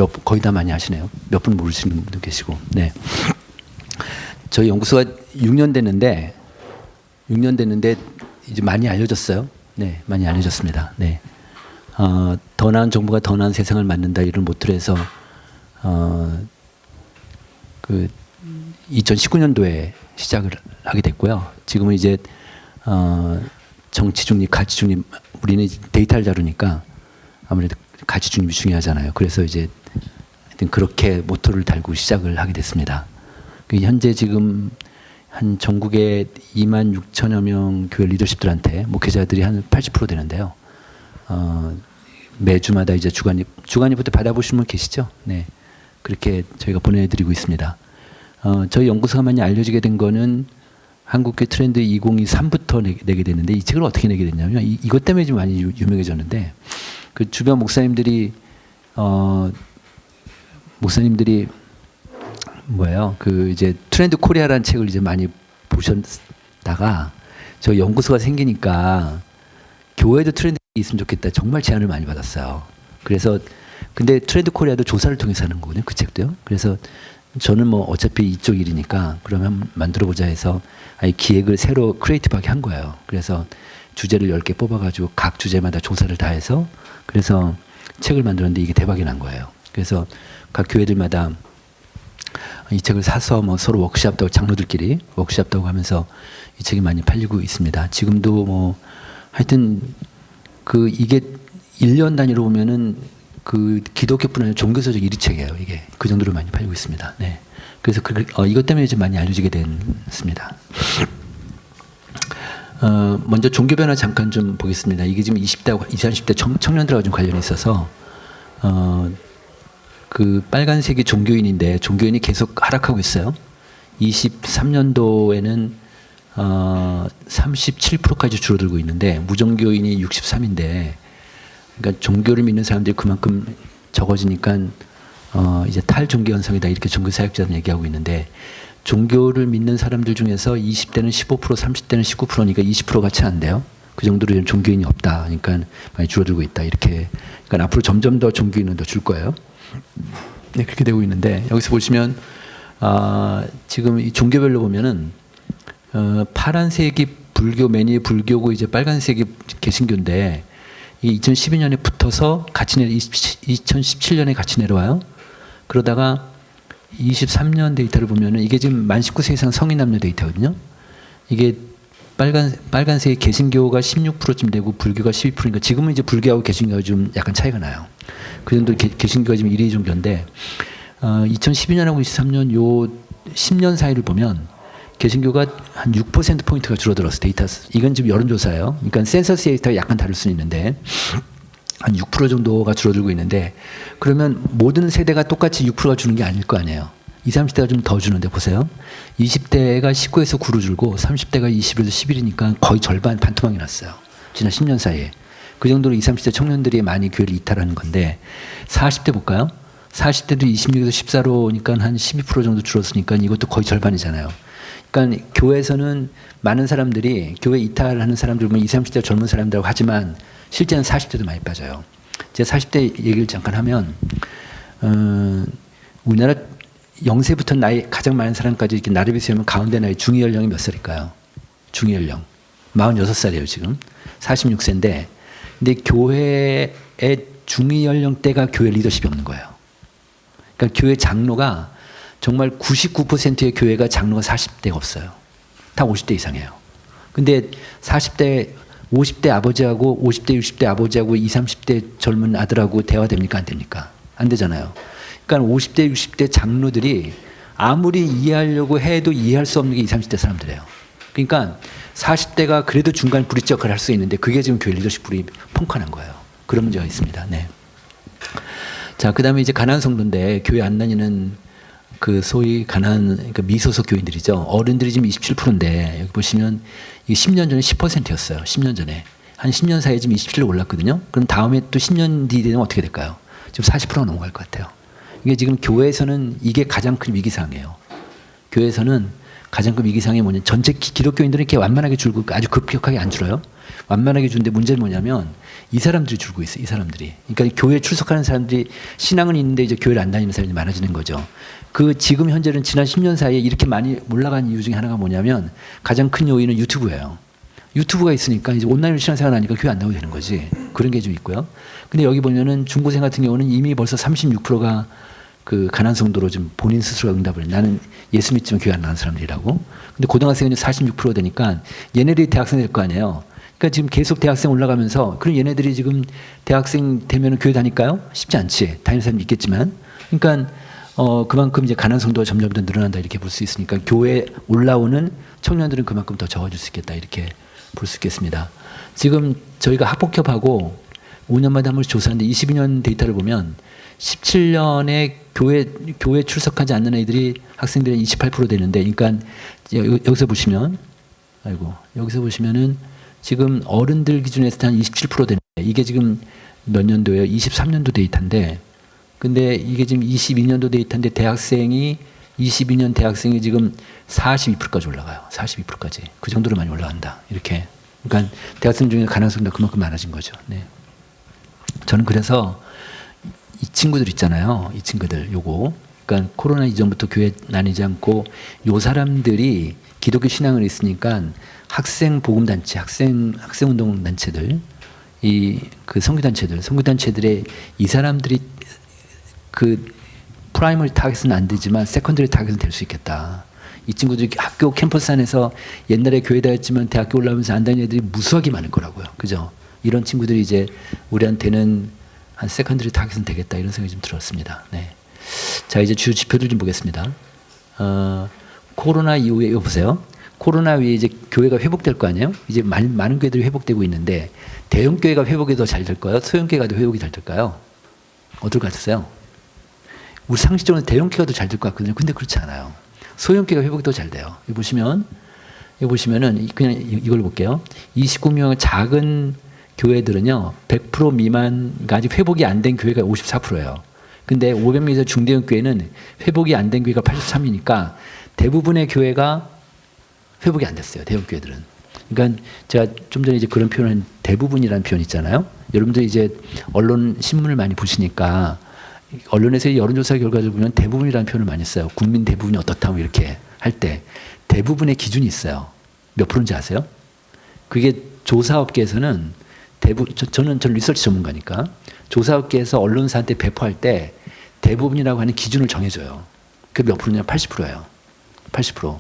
거의 다 많이 아시네요. 몇 분 모르시는 분도 계시고. 네. 저희 연구소가 6년 됐는데 이제 많이 알려졌어요. 네, 많이 알려졌습니다. 네. 더 나은 정부가 더 나은 세상을 만든다 이런 모토로 해서 그 2019년도에 시작을 하게 됐고요. 지금은 이제 정치 중립, 가치 중립, 우리는 데이터를 다루니까 아무래도 가치 중립이 중요하잖아요. 그래서 이제 하여튼 그렇게 모토를 달고 시작을 하게 됐습니다. 현재 지금 한 전국에 26,000여 명 교회 리더십들한테 목회자들이 한 80% 되는데요. 매주마다 이제 주간이부터 받아보시는 분 계시죠? 네. 그렇게 저희가 보내드리고 있습니다. 저희 연구소가 많이 알려지게 된 거는 한국교회 트렌드 2023부터 내게 됐는데 이 책을 어떻게 내게 됐냐면 이것 때문에 좀 많이 유명해졌는데 그 주변 목사님들이 뭐예요? 그 이제 트렌드 코리아라는 책을 이제 많이 보셨다가 저 연구소가 생기니까 교회도 트렌드 있으면 좋겠다. 정말 제안을 많이 받았어요. 그래서 근데 트렌드 코리아도 조사를 통해서 하는 거거든요. 그 책도요. 그래서 저는 뭐 어차피 이쪽 일이니까 그러면 만들어보자 해서 아예 기획을 새로 크리에이티브하게 한 거예요. 그래서 주제를 10개 뽑아가지고 각 주제마다 조사를 다 해서 그래서 책을 만들었는데 이게 대박이 난 거예요. 그래서 각 교회들마다 이 책을 사서 뭐 서로 워크숍도 하고 장로들끼리 워크숍도 하고 하면서 이 책이 많이 팔리고 있습니다. 지금도 뭐 하여튼 그 이게 1년 단위로 보면은 그 기독교뿐 아니라 종교서적 1위 책이에요. 이게 그 정도로 많이 팔리고 있습니다. 네. 그래서 이것 때문에 좀 많이 알려지게 됐습니다. 먼저 종교 변화 잠깐 좀 보겠습니다. 이게 지금 20대, 20, 30대 청년들하고 좀 관련이 있어서 그 빨간색이 종교인인데 종교인이 계속 하락하고 있어요. 23년도에는 37%까지 줄어들고 있는데 무종교인이 63인데 그러니까 종교를 믿는 사람들이 그만큼 적어지니까 이제 탈종교 현상이다 이렇게 종교사역자들은 얘기하고 있는데 종교를 믿는 사람들 중에서 20대는 15%, 30대는 19%니까 20%가 채 안 돼요. 그 정도로 종교인이 없다. 그러니까 많이 줄어들고 있다. 이렇게 그러니까 앞으로 점점 더 종교인은 더 줄 거예요. 네, 그렇게 되고 있는데 여기서 보시면 지금 이 종교별로 보면은 파란색이 불교 매니 불교고 이제 빨간색이 개신교인데 이 2012년에 붙어서 같이 2017년에 같이 내려와요. 그러다가 23년 데이터를 보면은 이게 지금 만 19세 이상 성인 남녀 데이터거든요. 이게 빨간색의 개신교가 16%쯤 되고 불교가 12%니까 지금은 이제 불교하고 개신교가 좀 약간 차이가 나요. 그 정도 개신교가 지금 1위 종교인데 2012년하고 23년 요 10년 사이를 보면 개신교가 한 6%포인트가 줄어들었어. 데이터. 이건 지금 여론조사예요. 그러니까 센서스 데이터가 약간 다를 수는 있는데 한 6% 정도가 줄어들고 있는데 그러면 모든 세대가 똑같이 6%가 주는 게 아닐 거 아니에요. 20, 30대가 좀 더 주는데 보세요. 20대가 19에서 9로 줄고 30대가 20에서 11이니까 거의 절반 반토막이 났어요. 지난 10년 사이에. 그 정도로 20, 30대 청년들이 많이 교회를 이탈하는 건데 40대 볼까요? 40대도 26에서 14로니까 한 12% 정도 줄었으니까 이것도 거의 절반이잖아요. 그러니까 교회에서는 많은 사람들이 교회 이탈하는 사람들 보면 20, 30대 젊은 사람들하고 하지만 실제는 40대도 많이 빠져요. 제가 40대 얘기를 잠깐 하면 우리나라 0세부터 나이 가장 많은 사람까지 이렇게 나르비 세우면 가운데 나이 중위 연령이 몇 살일까요? 중위 연령 46살이에요 지금 46세인데 근데 교회의 중위 연령대가 교회 리더십이 없는 거예요. 그러니까 교회 장로가 정말 99%의 교회가 장로가 40대가 없어요. 다 50대 이상이에요. 근데 40대, 50대 아버지하고 50대, 60대 아버지하고 20, 30대 젊은 아들하고 대화됩니까? 안 됩니까? 안 되잖아요. 그러니까 50대, 60대 장로들이 아무리 이해하려고 해도 이해할 수 없는 게 20, 30대 사람들이에요. 그러니까 40대가 그래도 중간 브릿지 역할을 할 수 있는데 그게 지금 교회 리더십 불이 펑크난 거예요. 그런 문제가 있습니다. 네. 자, 그 다음에 이제 가난한 성도인데 교회 안 다니는 그 소위 그러니까 미소속 교인들이죠. 어른들이 지금 27%인데 여기 보시면 이게 10년 전에 10%였어요. 10년 전에. 한 10년 사이에 지금 27로 올랐거든요. 그럼 다음에 또 10년 뒤 되면 어떻게 될까요? 지금 40%가 넘어갈 것 같아요. 이게 지금 교회에서는 이게 가장 큰 위기상이에요. 교회에서는 가장 큰 위기상이 뭐냐. 전체 기독교인들은 이렇게 완만하게 줄고 아주 급격하게 안 줄어요. 완만하게 주는데 문제는 뭐냐면 이 사람들이 줄고 있어요. 이 사람들이. 그러니까 교회 출석하는 사람들이 신앙은 있는데 이제 교회를 안 다니는 사람이 많아지는 거죠. 그 지금 현재는 지난 10년 사이에 이렇게 많이 올라간 이유 중에 하나가 뭐냐면 가장 큰 요인은 유튜브예요. 유튜브가 있으니까 이제 온라인으로 신앙생활 하니까 교회 안 나오게 되는 거지. 그런 게 좀 있고요. 근데 여기 보면은 중고생 같은 경우는 이미 벌써 36%가 그 가난 성도로 좀 본인 스스로 응답을 해. 나는 예수 믿지만 교회 안 나가는 사람들이라고. 근데 고등학생은 46% 되니까 얘네들이 대학생 될 거 아니에요. 그러니까 지금 계속 대학생 올라가면서 그럼 얘네들이 지금 대학생 되면 교회 다닐까요? 쉽지 않지. 다니는 사람이 있겠지만. 그러니까 그만큼 이제 가난 성도가 점점 더 늘어난다 이렇게 볼 수 있으니까 교회 올라오는 청년들은 그만큼 더 적어질 수 있겠다 이렇게 볼 수 있겠습니다. 지금 저희가 학폭협하고 5년마다 한 번씩 조사하는데 22년 데이터를 보면 17년에 교회 출석하지 않는 애들이 학생들이 28% 되는데, 그러니까 여기서 보시면, 여기서 보시면은 지금 어른들 기준에서 한 27% 되는데, 이게 지금 몇 년도예요? 23년도 데이터인데, 근데 이게 지금 22년도 데이터인데 대학생이 22년 대학생이 지금 42%까지 올라가요. 42%까지. 그 정도로 많이 올라간다. 이렇게. 그러니까 대학생 중에 가능성도 그만큼 많아진 거죠. 네. 저는 그래서 이 친구들 있잖아요. 이 친구들 요거. 그러니까 코로나 이전부터 교회 다니지 않고 요 사람들이 기독교 신앙을 있으니까 학생 보금 단체, 학생 운동 단체들, 이 그 선교 단체들의 이 사람들이 그 프라이머리 타겟은 안 되지만 세컨더리 타겟은 될 수 있겠다. 이 친구들이 학교 캠퍼스 안에서 옛날에 교회 다녔지만 대학교 올라오면서 안 다니는 애들이 무수하게 많을 거라고요. 그죠? 이런 친구들이 이제 우리한테는 한 세컨더리 타겟은 되겠다 이런 생각이 좀 들었습니다. 네. 자, 이제 주요 지표들 좀 보겠습니다. 코로나 이후에 이거 보세요. 코로나 위에 이제 교회가 회복될 거 아니에요? 이제 많은 교회들이 회복되고 있는데 대형 교회가 회복이 더 잘 될까요? 소형 교회가 더 회복이 잘 될까요? 어떨 것 같으세요? 우리 상식적으로 대형 교회가 더 잘 될 것 같거든요. 근데 그렇지 않아요. 소형 교회가 회복이 더 잘 돼요. 여기 보시면은 그냥 이걸 볼게요. 29명 작은 교회들은요, 100% 미만가 아직 회복이 안 된 교회가 54%예요. 근데 500명 이상 중대형 교회는 회복이 안 된 교회가 83이니까 대부분의 교회가 회복이 안 됐어요. 대형 교회들은. 그러니까 제가 좀 전에 이제 그런 표현은 대부분이라는 표현 있잖아요. 여러분들 이제 언론 신문을 많이 보시니까 언론에서 여론조사 결과를 보면 대부분이라는 표현을 많이 써요. 국민 대부분이 어떻다 뭐 이렇게 할 때 대부분의 기준이 있어요. 몇 프로인지 아세요? 그게 조사업계에서는 저는 리서치 전문가니까 조사업계에서 언론사한테 배포할 때 대부분이라고 하는 기준을 정해줘요. 그게 몇 프로냐? 80%예요. 80%.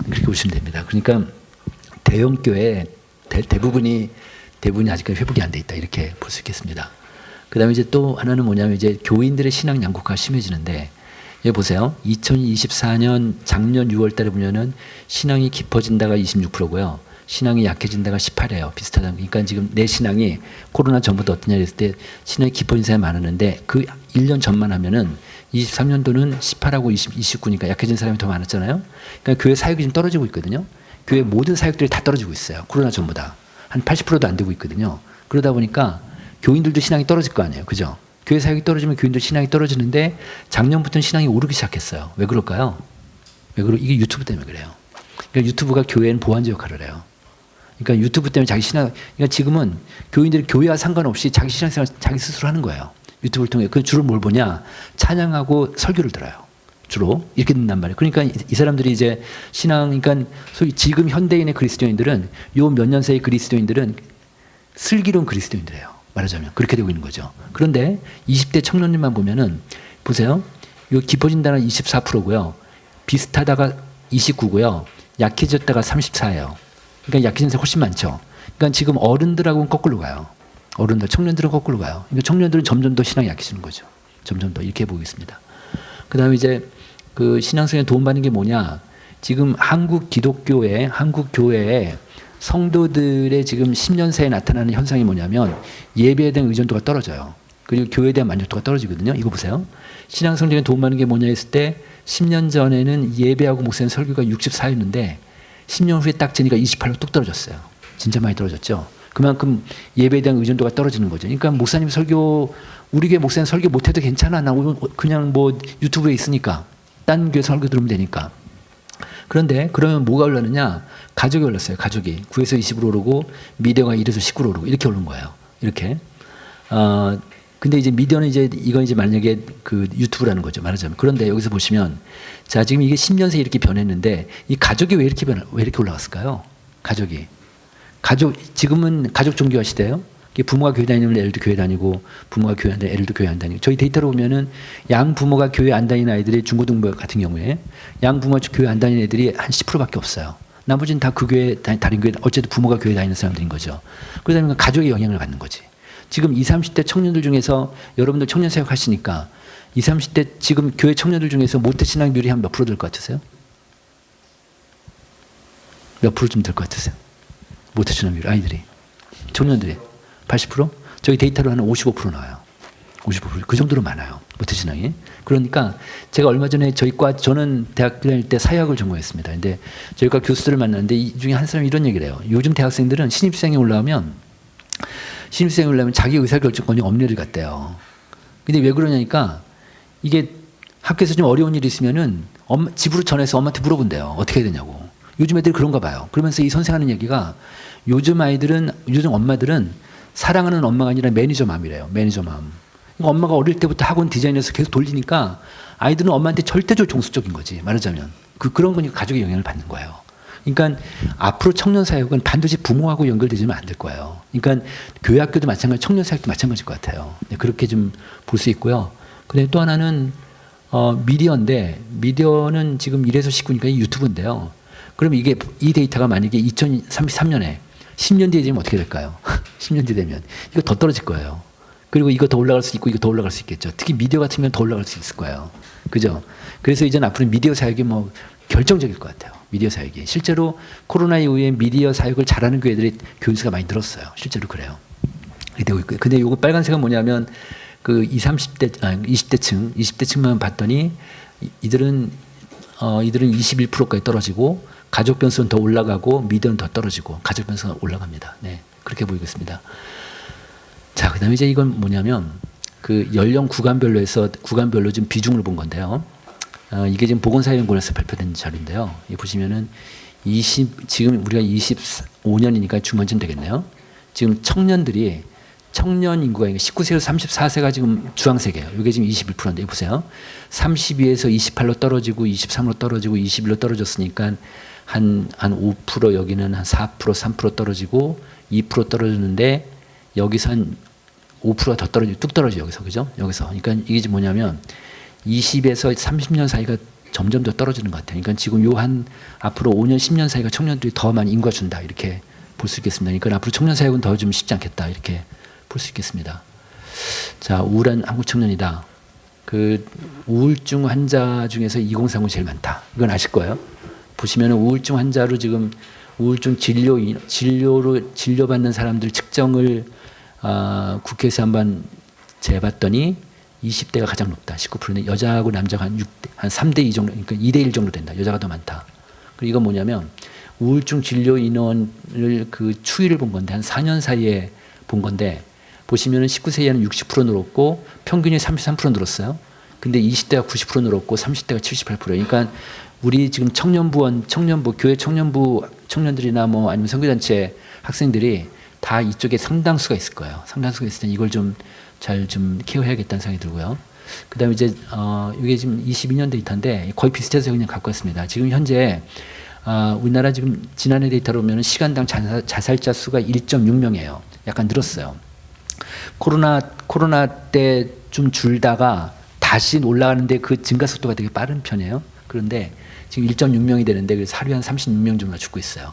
그렇게 보시면 됩니다. 그러니까 대형 교회 대부분이 아직까지 회복이 안 돼 있다 이렇게 볼 수 있겠습니다. 그다음에 이제 또 하나는 뭐냐면 이제 교인들의 신앙 양극화가 심해지는데 여기 보세요. 2024년 작년 6월달에 보면은 신앙이 깊어진다가 26%고요. 신앙이 약해진다가 18이에요. 비슷하다. 그러니까 지금 내 신앙이 코로나 전부터 어떠냐 했을 때 신앙이 깊어진 사람이 많았는데 그 1년 전만 하면은 23년도는 18하고 29니까 약해진 사람이 더 많았잖아요. 그러니까 교회 사역이 좀 떨어지고 있거든요. 교회 모든 사역들이 다 떨어지고 있어요. 코로나 전보다. 한 80%도 안 되고 있거든요. 그러다 보니까 교인들도 신앙이 떨어질 거 아니에요. 그죠? 교회 사역이 떨어지면 교인들 신앙이 떨어지는데 작년부터는 신앙이 오르기 시작했어요. 왜 그럴까요? 이게 유튜브 때문에 그래요. 그러니까 유튜브가 교회는 보완제 역할을 해요. 그러니까 유튜브 때문에 자기 신앙, 그러니까 지금은 교인들이 교회와 상관없이 자기 신앙생활 자기 스스로 하는 거예요. 유튜브를 통해. 그 주로 뭘 보냐? 찬양하고 설교를 들어요. 주로 이렇게 듣는단 말이에요. 그러니까 이 사람들이 이제 신앙, 그러니까 소위 지금 현대인의 그리스도인들은 요 몇 년 사이 그리스도인들은 슬기로운 그리스도인들이에요. 말하자면 그렇게 되고 있는 거죠. 그런데 20대 청년들만 보면은 보세요. 요 깊어진다는 24%고요. 비슷하다가 29고요. 약해졌다가 34예요. 그러니까 약해진 사람이 훨씬 많죠. 그러니까 지금 어른들하고는 거꾸로 가요. 청년들은 거꾸로 가요. 그러니까 청년들은 점점 더 신앙이 약해지는 거죠. 점점 더 이렇게 보겠습니다. 그 다음에 이제 그 신앙성에 도움받는 게 뭐냐. 지금 한국 교회에 성도들의 지금 10년 사이에 나타나는 현상이 뭐냐면 예배에 대한 의존도가 떨어져요. 그리고 교회에 대한 만족도가 떨어지거든요. 이거 보세요. 신앙 성장에 도움받는 게 뭐냐 했을 때 10년 전에는 예배하고 목사님 설교가 64였는데 10년 후에 딱 지니까 28로 뚝 떨어졌어요. 진짜 많이 떨어졌죠. 그만큼 예배에 대한 의존도가 떨어지는 거죠. 그러니까 목사님 설교, 우리 교회 목사님 설교 못해도 괜찮아. 나 그냥 뭐 유튜브에 있으니까 딴 교회 설교 들으면 되니까. 그런데 그러면 뭐가 올랐느냐? 가족이 올랐어요. 가족이 9에서 20으로 오르고 미디어가 1에서 19로 오르고 이렇게 오른 거예요. 이렇게. 근데 이제 미디어는 이제 이건 이제 만약에 그 유튜브라는 거죠. 말하자면. 그런데 여기서 보시면 자 지금 이게 10년 새에 이렇게 변했는데 이 가족이 왜 이렇게 왜 이렇게 올라갔을까요? 가족이. 지금은 가족 종교화 시대예요. 부모가 교회 다니면 애들도 교회 다니고 부모가 교회 안 다니면 애들도 교회 안 다니고 저희 데이터로 보면은 양 부모가 교회 안 다니는 아이들이 중고등부 같은 경우에 양 부모가 교회 안 다니는 애들이 한 10%밖에 없어요. 나머지는 다 그 교회 다른 교회 어쨌든 부모가 교회 다니는 사람들인 거죠. 그러다 보니까 가족의 영향을 받는 거지. 지금 20, 30대 청년들 중에서 여러분들 청년 사역 하시니까 20, 30대 지금 교회 청년들 중에서 모태신앙 비율이 한 몇 프로 될 것 같으세요? 몇 프로 좀 될 것 같으세요? 모태신앙 비율 아이들이 청년들이 80%? 저희 데이터로 한 55% 나와요. 55%. 그 정도로 많아요. 모태신앙이. 그러니까 제가 얼마 전에 저는 대학교 다닐 때 사회학을 전공했습니다. 근데 저희과 교수들을 만났는데 이 중에 한 사람이 이런 얘기를 해요. 요즘 대학생들은 신입생이 올라오면 자기 의사결정권이 없는 애들 같대요. 근데 왜 그러냐니까 이게 학교에서 좀 어려운 일이 있으면은 집으로 전해서 엄마한테 물어본대요. 어떻게 해야 되냐고. 요즘 애들이 그런가 봐요. 그러면서 이 선생 하는 얘기가 요즘 엄마들은 사랑하는 엄마가 아니라 매니저맘이래요. 매니저맘. 엄마가 어릴 때부터 학원 디자인해서 계속 돌리니까 아이들은 엄마한테 절대적으로 종속적인 거지. 말하자면. 그런 거니까 가족의 영향을 받는 거예요. 그러니까 앞으로 청년 사역은 반드시 부모하고 연결되지면 안 될 거예요. 그러니까 교회 학교도 마찬가지, 청년 사역도 마찬가지일 것 같아요. 네, 그렇게 좀 볼 수 있고요. 근데 또 하나는 미디어인데 미디어는 지금 1에서 19니까 유튜브인데요. 그럼 이 데이터가 만약에 2033년에 10년 뒤에 되면 어떻게 될까요? 10년 뒤 되면 이거 더 떨어질 거예요. 그리고 이거 더 올라갈 수 있고 이거 더 올라갈 수 있겠죠. 특히 미디어 같으면 더 올라갈 수 있을 거예요. 그죠? 그래서 이제는 앞으로 미디어 사역이 뭐 결정적일 것 같아요. 미디어 사역이. 실제로 코로나 이후에 미디어 사역을 잘하는 교회들이 교인수가 많이 늘었어요. 실제로 그래요. 근데 요거 빨간색은 뭐냐면 그 20대층만 봤더니 이들은 21%까지 떨어지고 가족 변수는 더 올라가고 미디어는 더 떨어지고 가족 변수가 올라갑니다. 네, 그렇게 보이고 있습니다. 자, 그다음에 이제 이건 뭐냐면 그 연령 구간별로 좀 비중을 본 건데요. 이게 지금 보건사회연구원에서 발표된 자료인데요. 이 보시면은 지금 우리가 25년이니까 중반쯤 되겠네요. 지금 청년 인구가 19세에서 34세가 지금 주황색이에요. 이게 지금 21%인데 보세요. 32에서 28로 떨어지고 23으로 떨어지고 21로 떨어졌으니까 한 5% 여기는 한 4% 3% 떨어지고 2% 떨어졌는데 여기서 한 5%가 더 뚝 떨어져요. 여기서 그죠? 여기서. 그러니까 이게 지금 뭐냐면 20에서 30년 사이가 점점 더 떨어지는 것 같아요. 그러니까 지금 앞으로 5년 10년 사이가 청년들이 더 많이 인구가 준다 이렇게 볼 수 있겠습니다. 그러니까 앞으로 청년 사역은 더 좀 쉽지 않겠다 이렇게 볼 수 있겠습니다. 자, 우울한 한국 청년이다. 그 우울증 환자 중에서 2030이 제일 많다. 이건 아실 거예요. 보시면 우울증 환자로 지금 우울증 진료받는 사람들 측정을 국회에서 한번 재봤더니 20대가 가장 높다. 19%는 여자하고 남자가 한 3대 2 정도, 그러니까 2대 1 정도 된다. 여자가 더 많다. 그리고 이건 뭐냐면 우울증 진료 인원을 그 추이를 본 건데 한 4년 사이에 본 건데 보시면은 19세 이하는 60% 늘었고 평균이 33% 늘었어요. 근데 20대가 90% 늘었고 30대가 78%. 그러니까 우리 지금 교회 청년부 청년들이나 뭐 아니면 선교단체 학생들이 다 이쪽에 상당수가 있을 거예요. 상당수가 있을 때 이걸 좀 잘 좀 케어해야겠다는 생각이 들고요. 그 다음에 이제, 이게 지금 22년 데이터인데 거의 비슷해서 그냥 갖고 왔습니다. 지금 현재, 우리나라 지금 지난해 데이터로 보면 시간당 자살자 수가 1.6명이에요. 약간 늘었어요. 코로나 때 좀 줄다가 다시 올라가는데 그 증가 속도가 되게 빠른 편이에요. 그런데 지금 1.6명이 되는데 그래서 하루에 한 36명 정도가 죽고 있어요.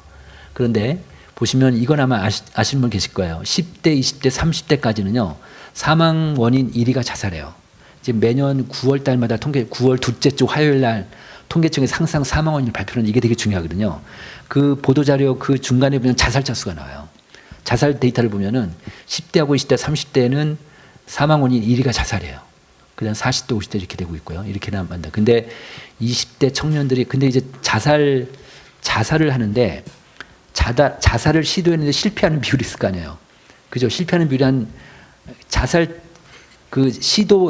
그런데 보시면 이건 아마 아시는 분 계실 거예요. 10대, 20대, 30대까지는요. 사망 원인 1위가 자살이에요. 지금 매년 9월 달마다 9월 둘째 주 화요일 날 통계청에서 항상 사망 원인을 발표하는 이게 되게 중요하거든요. 그 보도자료 그 중간에 보면 자살자 수가 나와요. 자살 데이터를 보면은 10대하고 20대, 30대는 사망 원인 1위가 자살이에요. 그다음 40대, 50대 이렇게 되고 있고요. 이렇게 나간다. 근데 20대 청년들이 근데 이제 자살을 하는데 자살을 시도했는데 실패하는 비율이 있을 거 아니에요. 그죠? 실패하는 비율이 한 자살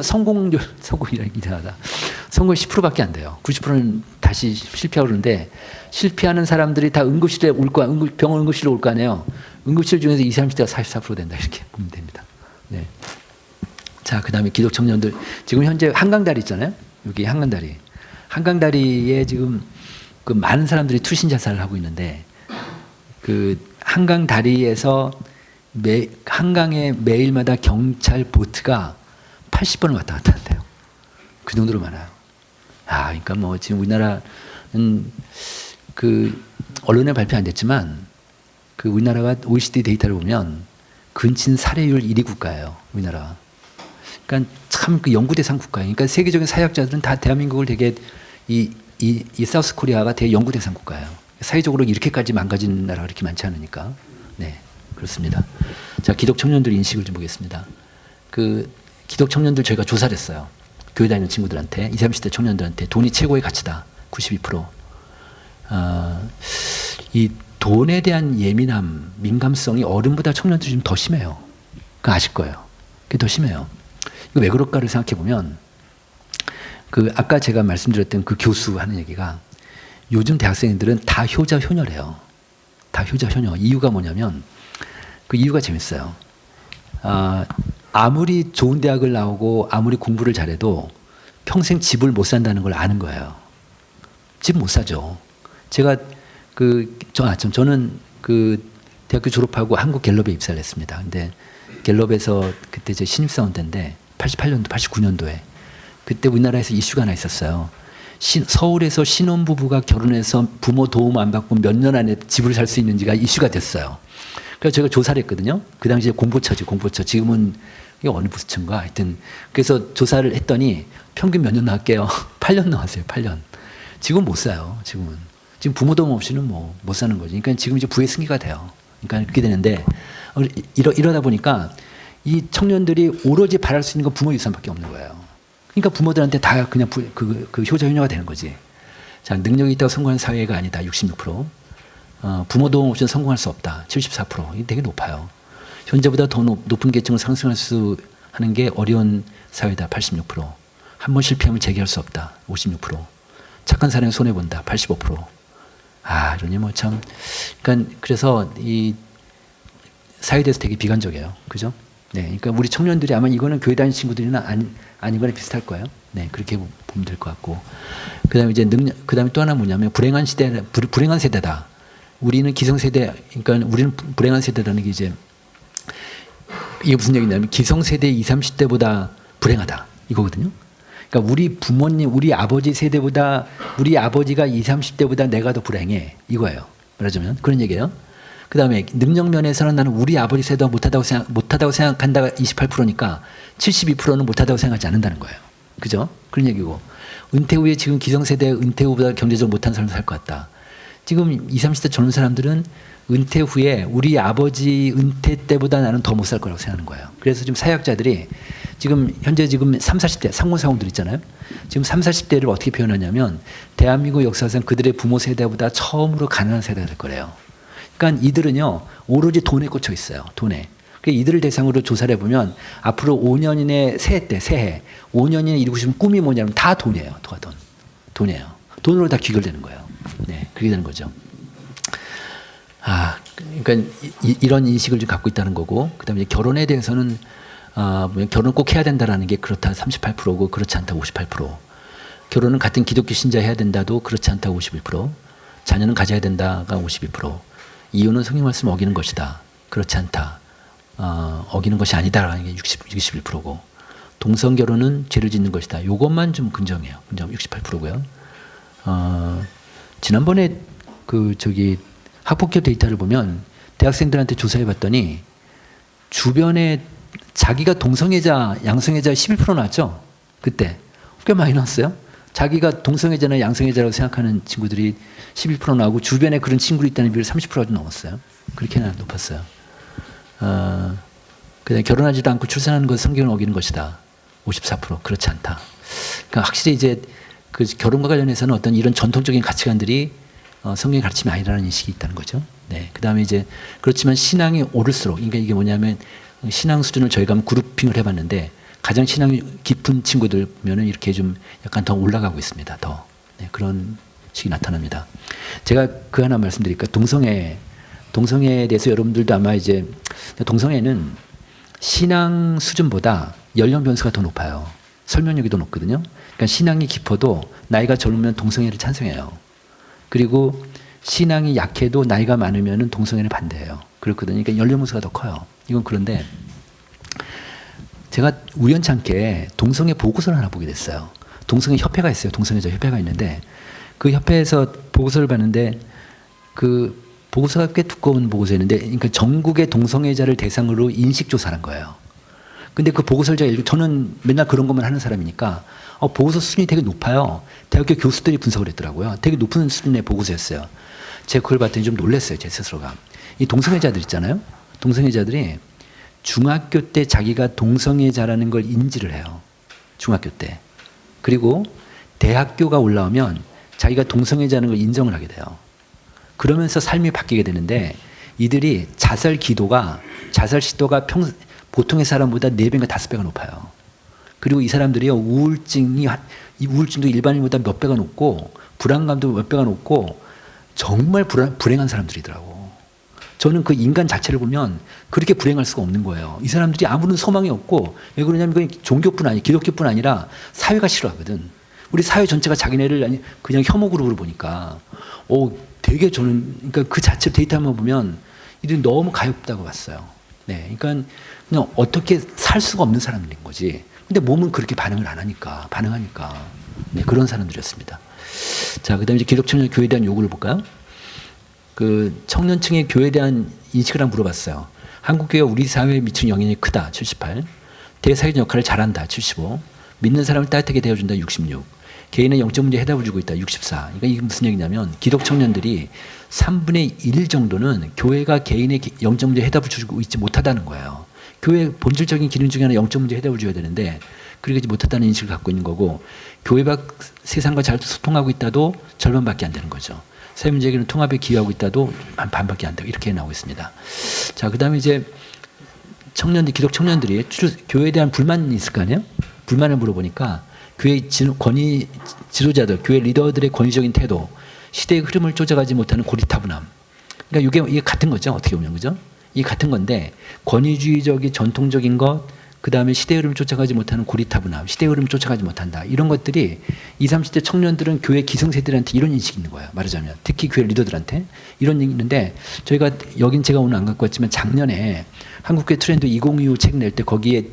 성공이라기 이상하다. 성공 10%밖에 안 돼요. 90%는 다 다시 실패하고 그러는데 실패하는 사람들이 다 응급실에 올 거야. 병원 응급실에 올 거 아니에요. 응급실 중에서 20, 30대가 44% 된다. 이렇게 보면 됩니다. 네. 자, 그 다음에 기독 청년들. 지금 현재 한강다리 있잖아요. 여기 한강다리. 한강다리에 지금 그 많은 사람들이 투신 자살을 하고 있는데 그 한강다리에서 한강에 매일마다 경찰 보트가 80번을 왔다 갔다 한대요. 그 정도로 많아요. 아, 그러니까 뭐 지금 우리나라는 그 언론에 발표 안 됐지만 그 우리나라가 OECD 데이터를 보면 근친 살해율 1위 국가예요. 우리나라. 그러니까 참 그 연구 대상 국가예요. 그러니까 세계적인 사회학자들은 다 대한민국을 되게 이 사우스 코리아가 되게 연구 대상 국가예요. 사회적으로 이렇게까지 망가진 나라가 그렇게 많지 않으니까. 네, 그렇습니다. 자, 기독 청년들 인식을 좀 보겠습니다. 그 기독 청년들 저희가 조사를 했어요. 교회 다니는 친구들한테, 20, 30대 청년들한테 돈이 최고의 가치다. 92%. 이 돈에 대한 예민함, 민감성이 어른보다 청년들이 좀 더 심해요. 그거 아실 거예요. 그게 더 심해요. 이거 왜 그럴까를 생각해 보면 그 아까 제가 말씀드렸던 그 교수 하는 얘기가 요즘 대학생들은 다 효자 효녀래요. 다 효자 효녀. 이유가 뭐냐면 그 이유가 재밌어요. 아무리 좋은 대학을 나오고 아무리 공부를 잘해도 평생 집을 못 산다는 걸 아는 거예요. 집 못 사죠. 제가 저는 그 대학교 졸업하고 한국 갤럽에 입사를 했습니다. 근데 갤럽에서 그때 제 신입사원 때인데 88년도, 89년도에 그때 우리나라에서 이슈가 하나 있었어요. 서울에서 신혼부부가 결혼해서 부모 도움 안 받고 몇 년 안에 집을 살 수 있는지가 이슈가 됐어요. 그래서 제가 조사를 했거든요. 그 당시에 공보처지, 공보처. 지금은 이게 어느 부처인가 하여튼. 그래서 조사를 했더니 평균 몇 년 나왔게요. 8년 나왔어요, 8년. 지금 못 사요, 지금은. 지금 부모 도움 없이는 뭐 못 사는 거지. 그러니까 지금 이제 부의 승기가 돼요. 그러니까 그렇게 되는데 이러다 보니까 이 청년들이 오로지 바랄 수 있는 건 부모 유산밖에 없는 거예요. 그러니까 부모들한테 다 그냥 그 효자 효녀가 되는 거지. 자, 능력이 있다고 성공한 사회가 아니다. 66%. 부모 도움 없이는 성공할 수 없다. 74%. 이게 되게 높아요. 현재보다 더 높은 계층을 상승할 수 하는 게 어려운 사회다. 86%. 한 번 실패하면 재기할 수 없다. 56%. 착한 사람이 손해 본다. 85%. 아, 이러니 뭐 참. 그러니까 그래서 이 사회에 대해서 되게 비관적이에요. 그죠? 네, 그러니까 우리 청년들이 아마 이거는 교회 다니는 친구들이나 아니거나 비슷할 거예요. 네, 그렇게 보면 될 것 같고. 그다음에 이제 그다음에 또 하나 뭐냐면 불행한 세대다. 우리는 기성세대, 그러니까 우리는 불행한 세대라는 게 이제 이게 무슨 얘기냐면 기성세대 20, 30대보다 불행하다 이거거든요. 그러니까 우리 부모님, 우리 아버지 세대보다 우리 아버지가 20, 30대보다 내가 더 불행해 이거예요. 말하자면 그런 얘기예요. 그 다음에 능력 면에서는 나는 우리 아버지 세대가 못하다고 생각한다가 28%니까 72%는 못하다고 생각하지 않는다는 거예요. 그죠? 그런 얘기고. 은퇴 후에 지금 기성세대 은퇴 후보다 경제적으로 못한 사람 살 것 같다. 지금 20, 30대 젊은 사람들은 은퇴 후에 우리 아버지 은퇴 때보다 나는 더 못 살 거라고 생각하는 거예요. 그래서 지금 사회학자들이 현재 3, 40대 상공사원들 있잖아요. 지금 3, 40대를 어떻게 표현하냐면 대한민국 역사상 그들의 부모 세대보다 처음으로 가난한 세대가 될 거래요. 그러니까 이들은요 오로지 돈에 꽂혀 있어요. 돈에. 그러니까 이들을 대상으로 조사를 해보면 앞으로 5년 이내 새해 5년 이내 이루고 싶은 꿈이 뭐냐면 다 돈이에요. 돈이에요. 돈으로 다 귀결되는 거예요. 네, 그렇게 되는 거죠. 그러니까 이런 인식을 좀 갖고 있다는 거고, 그다음에 결혼에 대해서는 결혼 꼭 해야 된다라는 게 그렇다 38%고 그렇지 않다 58%. 결혼은 같은 기독교 신자 해야 된다도 그렇지 않다 51%. 자녀는 가져야 된다가 52%. 이유는 성경 말씀 어기는 것이다. 그렇지 않다. 어기는 것이 아니다라는 게 61%고. 동성 결혼은 죄를 짓는 것이다. 이것만 좀 긍정해요. 긍정 68%고요. 지난번에 학폭교 데이터를 보면 대학생들한테 조사해봤더니 주변에 자기가 동성애자, 양성애자 11% 나왔죠? 그때. 꽤 많이 나왔어요. 자기가 동성애자나 양성애자라고 생각하는 친구들이 11% 나오고 주변에 그런 친구들이 있다는 비율이 30%가 좀 넘었어요. 그렇게나 높았어요. 그다음에 결혼하지도 않고 출산하는 것은 성경을 어기는 것이다. 54%. 그렇지 않다. 그러니까 확실히 이제 그 결혼과 관련해서는 어떤 이런 전통적인 가치관들이 성경의 가르침이 아니라는 인식이 있다는 거죠. 네. 그다음에 이제 그렇지만 신앙이 오를수록, 그러니까 이게 뭐냐면 신앙 수준을 저희가 한번 그룹핑을 해봤는데 가장 신앙이 깊은 친구들 보면은 이렇게 좀 약간 더 올라가고 있습니다. 더. 네. 그런 식이 나타납니다. 제가 그 하나 말씀드릴까? 동성애에 대해서 여러분들도 아마 이제 동성애는 신앙 수준보다 연령 변수가 더 높아요. 설명력이 더 높거든요. 그러니까 신앙이 깊어도 나이가 젊으면 동성애를 찬성해요. 그리고 신앙이 약해도 나이가 많으면 동성애를 반대해요. 그렇거든요. 그러니까 연령 변수가 더 커요. 이건 그런데 제가 우연찮게 동성애 보고서를 하나 보게 됐어요. 동성애 협회가 있어요. 동성애자 협회가 있는데 그 협회에서 보고서를 봤는데 그 보고서가 꽤 두꺼운 보고서였는데 그러니까 전국의 동성애자를 대상으로 인식조사를 한 거예요. 근데 그 보고서를 제가 읽고 저는 맨날 그런 것만 하는 사람이니까 보고서 수준이 되게 높아요. 대학교 교수들이 분석을 했더라고요. 되게 높은 수준의 보고서였어요. 제가 그걸 봤더니 좀 놀랐어요. 제 스스로가. 이 동성애자들 있잖아요. 동성애자들이 중학교 때 자기가 동성애자라는 걸 인지를 해요. 중학교 때. 그리고 대학교가 올라오면 자기가 동성애자라는 걸 인정을 하게 돼요. 그러면서 삶이 바뀌게 되는데 이들이 자살 시도가 보통의 사람보다 4배인가 5배가 높아요. 그리고 이 사람들이요, 우울증도 일반인보다 몇 배가 높고, 불안감도 몇 배가 높고, 정말 불행한 사람들이더라고. 저는 그 인간 자체를 보면 그렇게 불행할 수가 없는 거예요. 이 사람들이 아무런 소망이 없고, 왜 그러냐면 그건 종교뿐 아니라, 기독교뿐 아니라 사회가 싫어하거든. 우리 사회 전체가 자기네를 그냥 혐오 그룹으로 보니까, 되게 저는, 그러니까 그 자체 데이터만 보면 이들이 너무 가엾다고 봤어요. 네. 그러니까 그냥 어떻게 살 수가 없는 사람들인 거지. 근데 몸은 그렇게 반응하니까. 네, 그런 사람들이었습니다. 자, 그 다음에 이제 기독청년 교회에 대한 요구를 볼까요? 그 청년층의 교회에 대한 인식을 한번 물어봤어요. 한국교회가 우리 사회에 미치는 영향이 크다. 78. 대사회적 역할을 잘한다. 75. 믿는 사람을 따뜻하게 대해준다. 66. 개인의 영적 문제에 해답을 주고 있다. 64. 그러니까 이게 무슨 얘기냐면 기독 청년들이 3분의 1 정도는 교회가 개인의 영적 문제에 해답을 주고 있지 못하다는 거예요. 교회의 본질적인 기능 중에 하나 영적 문제에 해답을 줘야 되는데 그러지 못했다는 인식을 갖고 있는 거고 교회 밖 세상과 잘 소통하고 있다도 절반밖에 안 되는 거죠. 사회 문제 해결은 통합에 기여하고 있다도 반밖에 안 되고 이렇게 나오고 있습니다. 자, 그 다음에 이제 기독 청년들이 교회에 대한 불만이 있을 거 아니에요? 불만을 물어보니까 교회 지도자들, 교회 리더들의 권위적인 태도, 시대의 흐름을 쫓아가지 못하는 고리타분함. 그러니까 이게 같은 거죠. 어떻게 보면, 그죠? 이게 같은 건데, 권위주의적인 전통적인 것, 그 다음에 시대의 흐름을 쫓아가지 못하는 고리타분함, 시대의 흐름을 쫓아가지 못한다. 이런 것들이 20, 30대 청년들은 교회 기성세대들한테 이런 인식이 있는 거예요. 말하자면. 특히 교회 리더들한테 이런 얘기 있는데, 여긴 제가 오늘 안 갖고 왔지만 작년에 한국교회 트렌드 2025 책 낼 때 거기에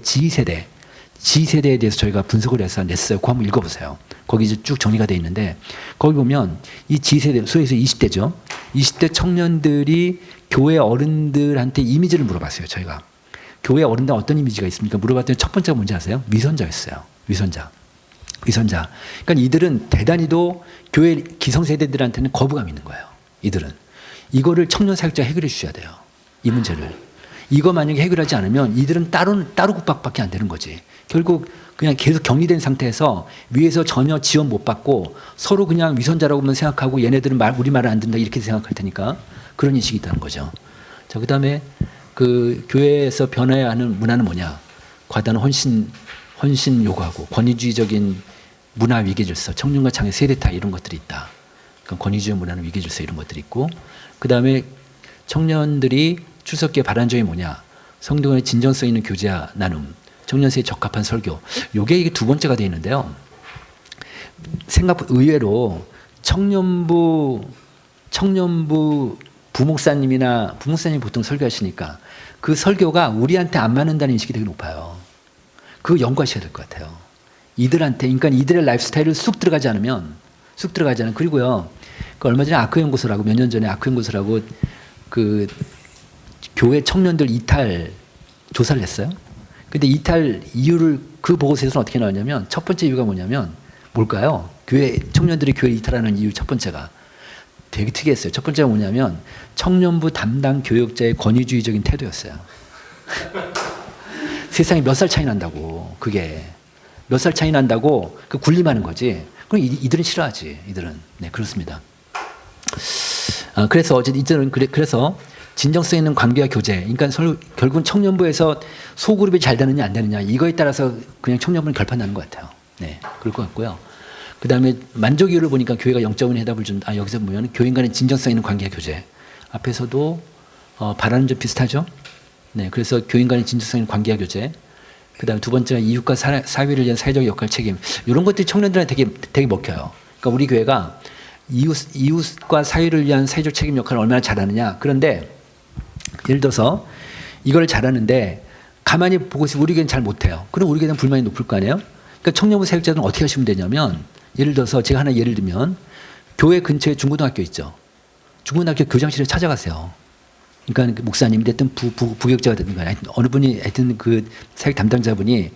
G세대에 대해서 저희가 분석을 해서 냈어요. 그거 한번 읽어보세요. 거기 이제 쭉 정리가 되어 있는데 거기 보면 이 G세대, 소위에서 20대죠. 20대 청년들이 교회 어른들한테 이미지를 물어봤어요. 저희가. 교회 어른들 어떤 이미지가 있습니까? 물어봤더니 첫 번째가 뭔지 아세요? 위선자였어요. 위선자. 그러니까 이들은 대단히도 교회 기성세대들한테는 거부감이 있는 거예요. 이들은. 이거를 청년 사역자가 해결해 주셔야 돼요. 이 문제를. 이거 만약에 해결하지 않으면 이들은 따로 국밥밖에 안 되는 거지. 결국 그냥 계속 격리된 상태에서 위에서 전혀 지원 못 받고 서로 그냥 위선자라고만 생각하고 얘네들은 우리 말을 안 듣는다 이렇게 생각할 테니까 그런 인식이 있다는 거죠. 자, 그 다음에 그 교회에서 변화해야 하는 문화는 뭐냐? 과다한 헌신 요구하고 권위주의적인 문화 위계질서, 청년과 장애 세대타 이런 것들이 있다. 그러니까 권위주의 문화는 위계질서 이런 것들이 있고 그 다음에 청년들이 출석기에 바라는 점이 뭐냐? 성도 간의 진정성 있는 교제와 나눔, 청년세에 적합한 설교. 이게 두 번째가 되어 있는데요. 의외로 청년부 부목사님이 보통 설교하시니까 그 설교가 우리한테 안 맞는다는 인식이 되게 높아요. 그거 연구하셔야 될 것 같아요. 그러니까 이들의 라이프스타일을 쑥 들어가지 않으면 그리고요. 얼마 전에 아크연구소라고 몇 년 전에 아크연구소라고 그 교회 청년들 이탈 조사를 했어요. 근데 이탈 이유를 그 보고서에서는 어떻게 나왔냐면 첫 번째 이유가 뭐냐면 뭘까요? 청년들이 교회 이탈하는 이유 첫 번째가 되게 특이했어요. 첫 번째가 뭐냐면 청년부 담당 교역자의 권위주의적인 태도였어요. 세상에 몇 살 차이 난다고 그게 몇 살 차이 난다고 그 군림하는 거지. 그럼 이들은 싫어하지. 이들은. 네, 그렇습니다. 그래서 이들은 그래서 진정성 있는 관계와 교제. 그러니까 결국은 청년부에서 소그룹이 잘 되느냐 안 되느냐 이거에 따라서 그냥 청년부는 결판나는 것 같아요. 네, 그럴 것 같고요. 그다음에 만족이율을 보니까 교회가 0.1 해답을 준다. 여기서 보면 교인 간의 진정성 있는 관계와 교제. 앞에서도 바라는 점 비슷하죠. 네, 그래서 교인 간의 진정성 있는 관계와 교제. 그다음 두 번째가 이웃과 사회를 위한 사회적 역할 책임. 이런 것들이 청년들한테 되게 먹혀요. 그러니까 우리 교회가 이웃과 사회를 위한 사회적 책임 역할을 얼마나 잘하느냐. 그런데 예를 들어서 이걸 잘하는데 가만히 보고 있으면 우리 교회는 잘 못해요. 그럼 우리 교회는 불만이 높을 거 아니에요. 그러니까 청년부 사역자들은 어떻게 하시면 되냐면 예를 들어서 제가 하나 예를 들면 교회 근처에 중고등학교 있죠. 중고등학교 교장실에 찾아가세요. 그러니까 목사님이 됐든 부교육자가 됐든 간에 어느 분이 하여튼 그 사역 담당자분이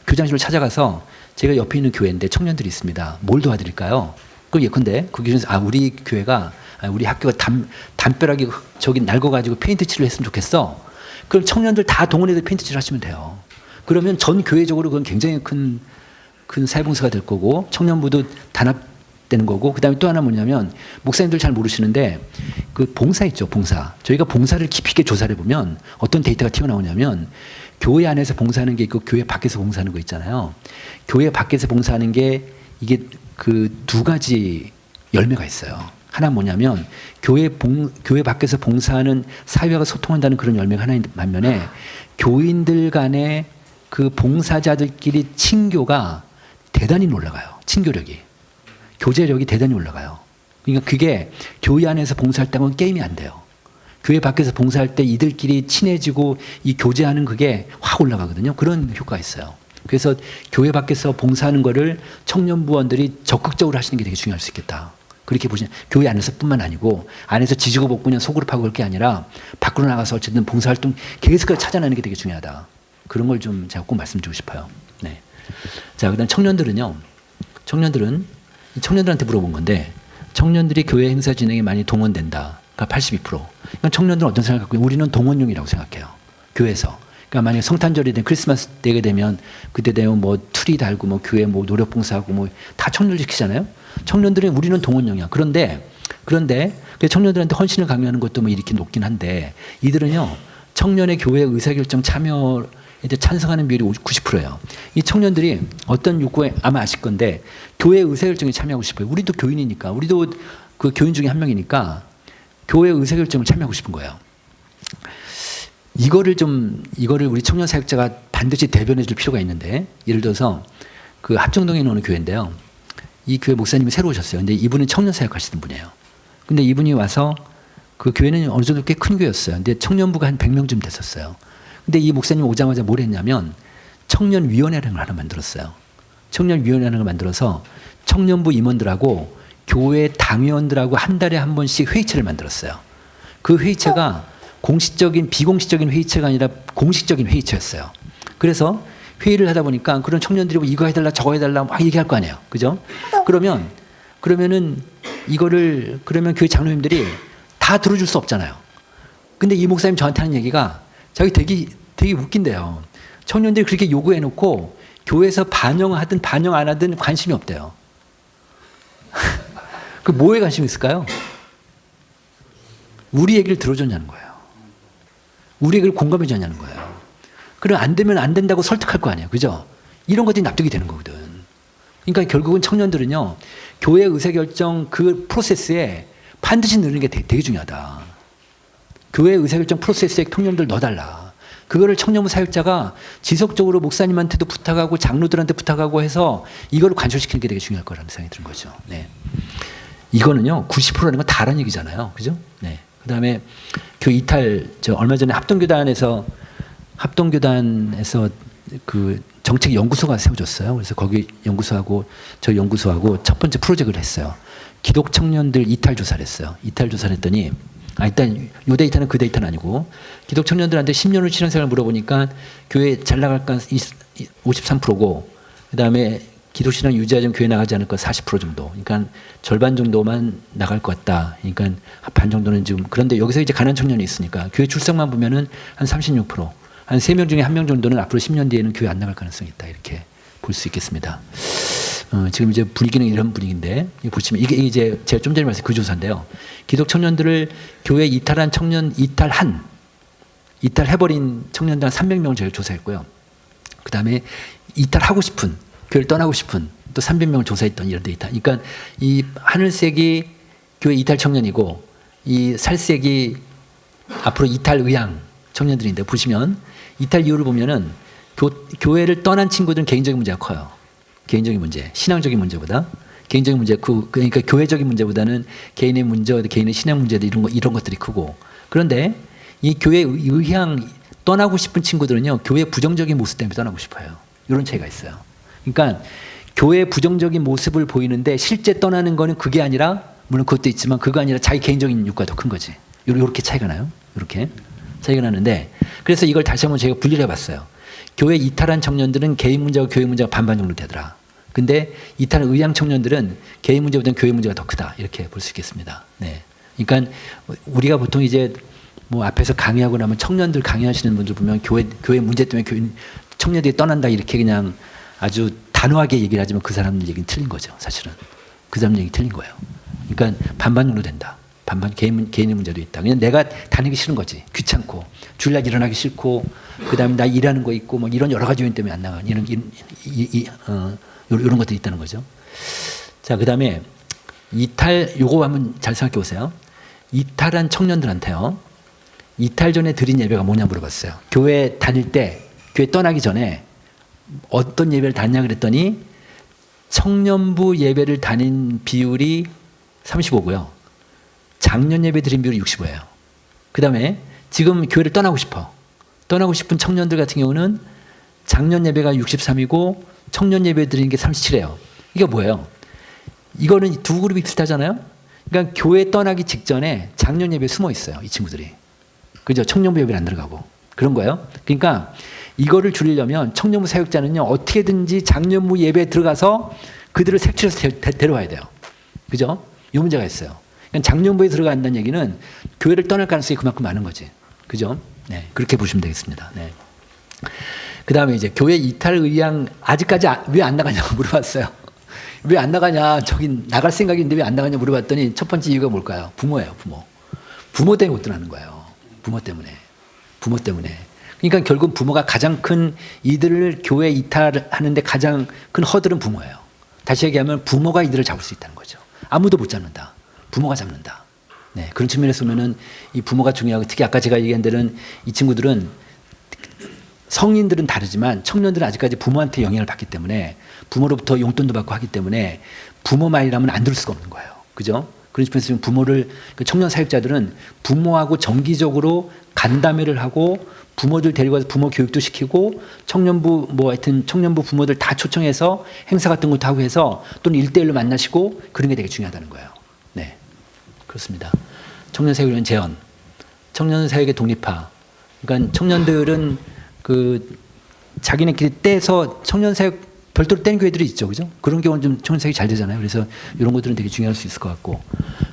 교장실을 찾아가서 제가 옆에 있는 교회인데 청년들이 있습니다. 뭘 도와드릴까요? 그럼 예컨대 그 교장에서 우리 교회가 우리 학교가 담벼락이 저기 낡아가지고 페인트 칠을 했으면 좋겠어. 그럼 청년들 다 동원해서 페인트 칠을 하시면 돼요. 그러면 전 교회적으로 그건 굉장히 큰 사회봉사가 될 거고 청년부도 단합되는 거고 그다음에 또 하나 뭐냐면 목사님들 잘 모르시는데 그 봉사 있죠. 봉사. 저희가 봉사를 깊이 있게 조사를 해보면 어떤 데이터가 튀어나오냐면 교회 안에서 봉사하는 게 있고 교회 밖에서 봉사하는 거 있잖아요. 교회 밖에서 봉사하는 게 이게 그 두 가지 열매가 있어요. 하나 뭐냐면 교회 밖에서 봉사하는 사회와 소통한다는 그런 열매가 하나인 반면에 교인들 간의 그 봉사자들끼리 친교가 대단히 올라가요. 친교력이. 교제력이 대단히 올라가요. 그러니까 그게 교회 안에서 봉사할 때는 게임이 안 돼요. 교회 밖에서 봉사할 때 이들끼리 친해지고 이 교제하는 그게 확 올라가거든요. 그런 효과가 있어요. 그래서 교회 밖에서 봉사하는 거를 청년부원들이 적극적으로 하시는 게 되게 중요할 수 있겠다. 그렇게 보시면 교회 안에서뿐만 아니고 안에서 지지고 볶고 그냥 속으로 파고 그럴 게 아니라 밖으로 나가서 어쨌든 봉사활동 계속 찾아내는 게 되게 중요하다. 그런 걸 좀 제가 꼭 말씀드리고 싶어요. 네. 자, 그다음 청년들은요. 청년들한테 물어본 건데 청년들이 교회 행사 진행에 많이 동원된다. 그러니까 82%. 그러니까 청년들은 어떤 생각을 갖고 우리는 동원용이라고 생각해요. 교회에서. 그러니까 만약에 성탄절이 된 크리스마스 때가 되면 그때 되면 뭐 트리 달고 뭐 교회 뭐 노력 봉사하고 뭐 다 청년들 시키잖아요. 청년들은 우리는 동원용이야. 그런데 청년들한테 헌신을 강요하는 것도 뭐 이렇게 높긴 한데 이들은요 청년의 교회 의사결정 참여 이제 찬성하는 비율이 90%예요. 이 청년들이 어떤 욕구에 아마 아실 건데 교회 의사결정에 참여하고 싶어요. 우리도 교인이니까 우리도 그 교인 중에 한 명이니까 교회 의사결정을 참여하고 싶은 거예요. 이거를 우리 청년 사역자가 반드시 대변해 줄 필요가 있는데 예를 들어서 그 합정동에 있는 어느 교회인데요. 이 교회 목사님이 새로 오셨어요. 근데 이분은 청년 사역 하시는 분이에요. 근데 이분이 와서 그 교회는 어느 정도 꽤 큰 교회였어요. 근데 청년부가 한 100명쯤 됐었어요. 근데 이 목사님 오자마자 뭘 했냐면 청년위원회라는 걸 하나 만들었어요. 청년위원회라는 걸 만들어서 청년부 임원들하고 교회 당회원들하고 한 달에 한 번씩 회의체를 만들었어요. 그 회의체가 비공식적인 회의체가 아니라 공식적인 회의체였어요. 그래서 회의를 하다 보니까 그런 청년들이 뭐 이거 해달라 저거 해달라 막 얘기할 거 아니에요. 그죠? 그러면은 그러면 교회 장로님들이 다 들어줄 수 없잖아요. 근데 이 목사님 저한테 하는 얘기가 자기 되게 웃긴데요. 청년들이 그렇게 요구해 놓고 교회에서 반영하든 반영 안 하든 관심이 없대요. 그 뭐에 관심이 있을까요? 우리 얘기를 들어줬냐는 거예요. 우리 얘기를 공감해 줬냐는 거예요. 그럼 안 되면 안 된다고 설득할 거 아니에요. 그죠? 이런 것들이 납득이 되는 거거든. 그러니까 결국은 청년들은요. 교회 의사결정 그 프로세스에 반드시 넣는 게 되게 중요하다. 교회 의사결정 프로세스에 청년들 넣어달라. 그거를 청년부 사역자가 지속적으로 목사님한테도 부탁하고 장로들한테 부탁하고 해서 이걸 관철시키는 게 되게 중요할 거라는 생각이 드는 거죠. 네. 이거는요. 90%라는 건 다른 얘기잖아요. 그죠? 네. 그다음에 교회 이탈 얼마 전에 합동교단에서 그 정책 연구소가 세워졌어요. 그래서 거기 연구소하고 저희 연구소하고 첫 번째 프로젝트를 했어요. 기독 청년들 이탈 조사를 했어요. 이탈 조사를 했더니 일단 요 데이터는 그 데이터는 아니고 기독 청년들한테 10년 후 신앙생활을 물어보니까 교회 잘 나갈까 53%고 그다음에 기독신앙 유지하자면 교회 나가지 않을 거 40% 정도. 그러니까 절반 정도만 나갈 것 같다. 그러니까 반 정도는 지금 그런데 여기서 이제 가난 청년이 있으니까 교회 출석만 보면은 한 36%. 한 3명 중에 1명 정도는 앞으로 10년 뒤에는 교회 안 나갈 가능성이 있다. 이렇게 볼 수 있겠습니다. 지금 이제 분위기는 이런 분위기인데 보시면 이게 이제 제가 좀 전에 말씀드린 그 조사인데요. 기독 청년들을 교회 이탈해버린 청년들 한 300명을 저희가 조사했고요. 그 다음에 이탈하고 싶은 교회를 떠나고 싶은 또 300명을 조사했던 이런 데이터. 그러니까 이 하늘색이 교회 이탈 청년이고 이 살색이 앞으로 이탈 의향 청년들인데 보시면 이탈 이유를 보면은 교회를 떠난 친구들은 개인적인 문제가 커요. 개인적인 문제, 신앙적인 문제보다 개인적인 문제, 그러니까 교회적인 문제보다는 개인의 문제, 개인의 신앙 문제들 이런 것들이 크고 그런데 이 교회 의향 떠나고 싶은 친구들은요 교회 부정적인 모습 때문에 떠나고 싶어요. 이런 차이가 있어요. 그러니까 교회 부정적인 모습을 보이는데 실제 떠나는 거는 그게 아니라 물론 그것도 있지만 그거 아니라 자기 개인적인 욕구가 더 큰 거지. 이렇게 차이가 나요. 이렇게 차이가 나는데 그래서 이걸 다시 한번 제가 분리를 해봤어요. 교회 이탈한 청년들은 개인 문제와 교회 문제가 반반 정도 되더라. 근데 이탈 의향 청년들은 개인 문제보다는 교회 문제가 더 크다. 이렇게 볼 수 있겠습니다. 네. 그러니까 우리가 보통 이제 뭐 앞에서 강의하고 나면 청년들 강의하시는 분들 보면 교회 문제 때문에 청년들이 떠난다 이렇게 그냥 아주 단호하게 얘기를 하지만 그 사람 얘기는 틀린 거죠. 사실은 그 사람 얘기 틀린 거예요. 그러니까 반반 정도 된다. 반반 개인의 문제도 있다. 그냥 내가 다니기 싫은 거지. 귀찮고 주일날 일어나기 싫고 그다음에 나 일하는 거 있고 뭐 이런 여러 가지 요인 때문에 안 나가는 이런 것들이 있다는 거죠. 자, 그다음에 이탈 요거 한번 잘 생각해 보세요. 이탈한 청년들한테요. 이탈 전에 드린 예배가 뭐냐 물어봤어요. 교회 다닐 때 교회 떠나기 전에 어떤 예배를 다녔냐 그랬더니 청년부 예배를 다닌 비율이 35고요. 작년 예배 드린 비율이 65예요. 그 다음에 지금 교회를 떠나고 싶은 청년들 같은 경우는 작년 예배가 63이고 청년 예배 드리는 게 37이에요. 이게 뭐예요? 이거는 두 그룹이 비슷하잖아요. 그러니까 교회 떠나기 직전에 작년 예배에 숨어 있어요. 이 친구들이. 그죠? 청년부 예배를 안 들어가고. 그런 거예요. 그러니까 이거를 줄이려면 청년부 사역자는요. 어떻게든지 작년부 예배에 들어가서 그들을 색출해서 데려와야 돼요. 그죠? 이 문제가 있어요. 작년부에 들어간다는 얘기는 교회를 떠날 가능성이 그만큼 많은 거지. 그죠? 네. 그렇게 보시면 되겠습니다. 네. 그 다음에 이제 교회 이탈 의향 아직까지 왜 안 나가냐고 물어봤어요. 왜 안 나가냐? 저기 나갈 생각인데 왜 안 나가냐 물어봤더니 첫 번째 이유가 뭘까요? 부모예요, 부모. 부모 때문에 못 떠나는 거예요. 부모 때문에. 그러니까 결국 부모가 가장 큰 이들을 교회 이탈하는데 가장 큰 허들은 부모예요. 다시 얘기하면 부모가 이들을 잡을 수 있다는 거죠. 아무도 못 잡는다. 부모가 잡는다. 네, 그런 측면에서 보면은 이 부모가 중요하고 특히 아까 제가 얘기한 데는 이 친구들은 성인들은 다르지만 청년들은 아직까지 부모한테 영향을 받기 때문에 부모로부터 용돈도 받고 하기 때문에 부모 말이라면 안 들을 수가 없는 거예요. 그죠? 그런 측면에서 부모를 청년 사역자들은 부모하고 정기적으로 간담회를 하고 부모들 데리고 와서 부모 교육도 시키고 청년부 뭐 하여튼 청년부 부모들 다 초청해서 행사 같은 것도 하고 해서 또는 1대1로 만나시고 그런 게 되게 중요하다는 거예요. 네. 그렇습니다. 청년 사역을 위한 제언. 청년 사역의 독립화. 그러니까 청년들은 그 자기네끼리 떼서 청년 사역 별도로 뗀 교회들이 있죠. 그죠? 그런 경우는 좀 청년 사역이 잘 되잖아요. 그래서 이런 것들은 되게 중요할 수 있을 것 같고.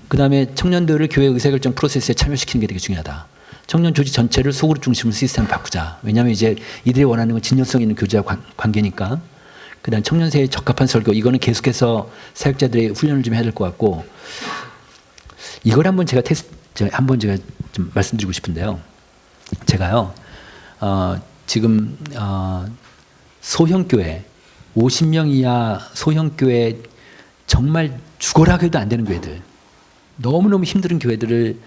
그 다음에 청년들을 교회 의사결정 프로세스에 참여시키는 게 되게 중요하다. 청년 조직 전체를 소그룹 중심으로 시스템을 바꾸자. 왜냐하면 이제 이들이 원하는 건 진정성 있는 교제와 관계니까. 그 다음 청년 사회에 적합한 설교. 이거는 계속해서 사역자들의 훈련을 좀 해야 될 것 같고. 이걸 한번 제가 제가 좀 말씀드리고 싶은데요. 제가요, 지금, 소형교회, 50명 이하 소형교회 정말 죽어라 해도 안 되는 교회들, 너무너무 힘든 교회들을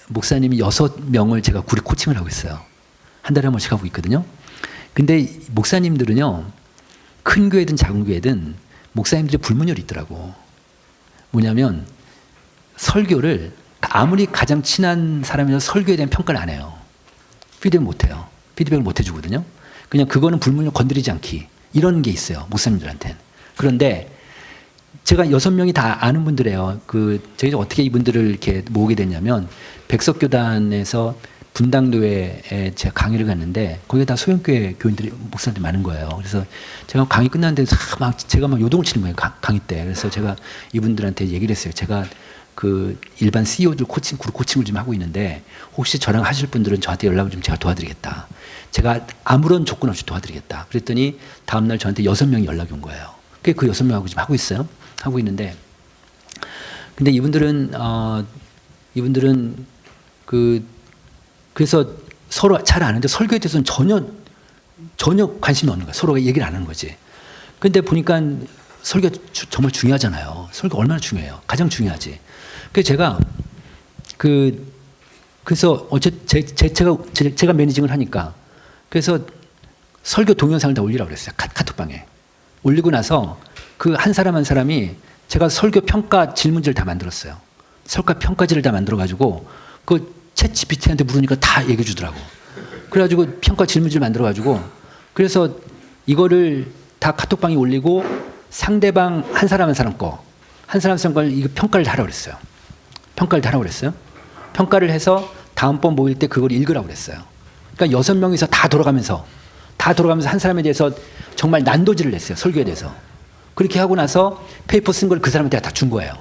목사님이 6명을 제가 구리 코칭을 하고 있어요. 한 달에 한 번씩 하고 있거든요. 근데 목사님들은요, 큰 교회든 작은 교회든 목사님들이 불문율이 있더라고. 뭐냐면, 설교를 아무리 가장 친한 사람이라도 설교에 대한 평가를 안 해요. 피드백 못 해요. 피드백을 못 해주거든요. 그냥 그거는 불문율 건드리지 않기. 이런 게 있어요. 목사님들한테는. 그런데 제가 6명이 다 아는 분들이에요. 제가 어떻게 이분들을 이렇게 모으게 됐냐면, 백석교단에서 분당교회에 제가 강의를 갔는데, 거기에 다 소형교회 교인들이, 목사님들이 많은 거예요. 그래서 제가 강의 끝났는데, 제가 막 요동을 치는 거예요. 강의 때. 그래서 제가 이분들한테 얘기를 했어요. 제가 일반 CEO들 그룹 코칭을 좀 하고 있는데, 혹시 저랑 하실 분들은 저한테 연락을 좀 제가 도와드리겠다. 제가 아무런 조건 없이 도와드리겠다. 그랬더니 다음날 저한테 6명이 연락이 온 거예요. 그 6명하고 지금 하고 있어요. 하고 있는데, 근데 이분들은 그래서 서로 잘 아는데 설교에 대해서는 전혀 관심이 없는 거야. 서로가 얘기를 안 하는 거지. 근데 보니까 설교 정말 중요하잖아요. 설교 얼마나 중요해요. 가장 중요하지. 그래서 제가 그래서 제가 매니징을 하니까 그래서 설교 동영상을 다 올리라고 그랬어요. 카톡방에. 올리고 나서 그 한 사람 한 사람이 제가 설교 평가 질문지를 다 만들었어요. 설교 평가지를 다 만들어가지고 그 챗 GPT한테 물으니까 다 얘기해 주더라고. 그래가지고 평가 질문지를 만들어가지고 그래서 이거를 다 카톡방에 올리고 상대방 한 사람 한 사람 걸 이거 평가를 다 하라고 그랬어요. 평가를 다 하라고 그랬어요. 평가를 해서 다음번 모일 때 그걸 읽으라고 그랬어요. 그러니까 6명이서 다 돌아가면서 한 사람에 대해서 정말 난도질을 냈어요. 설교에 대해서. 그렇게 하고 나서 페이퍼 쓴 걸 그 사람한테 다 준 거예요.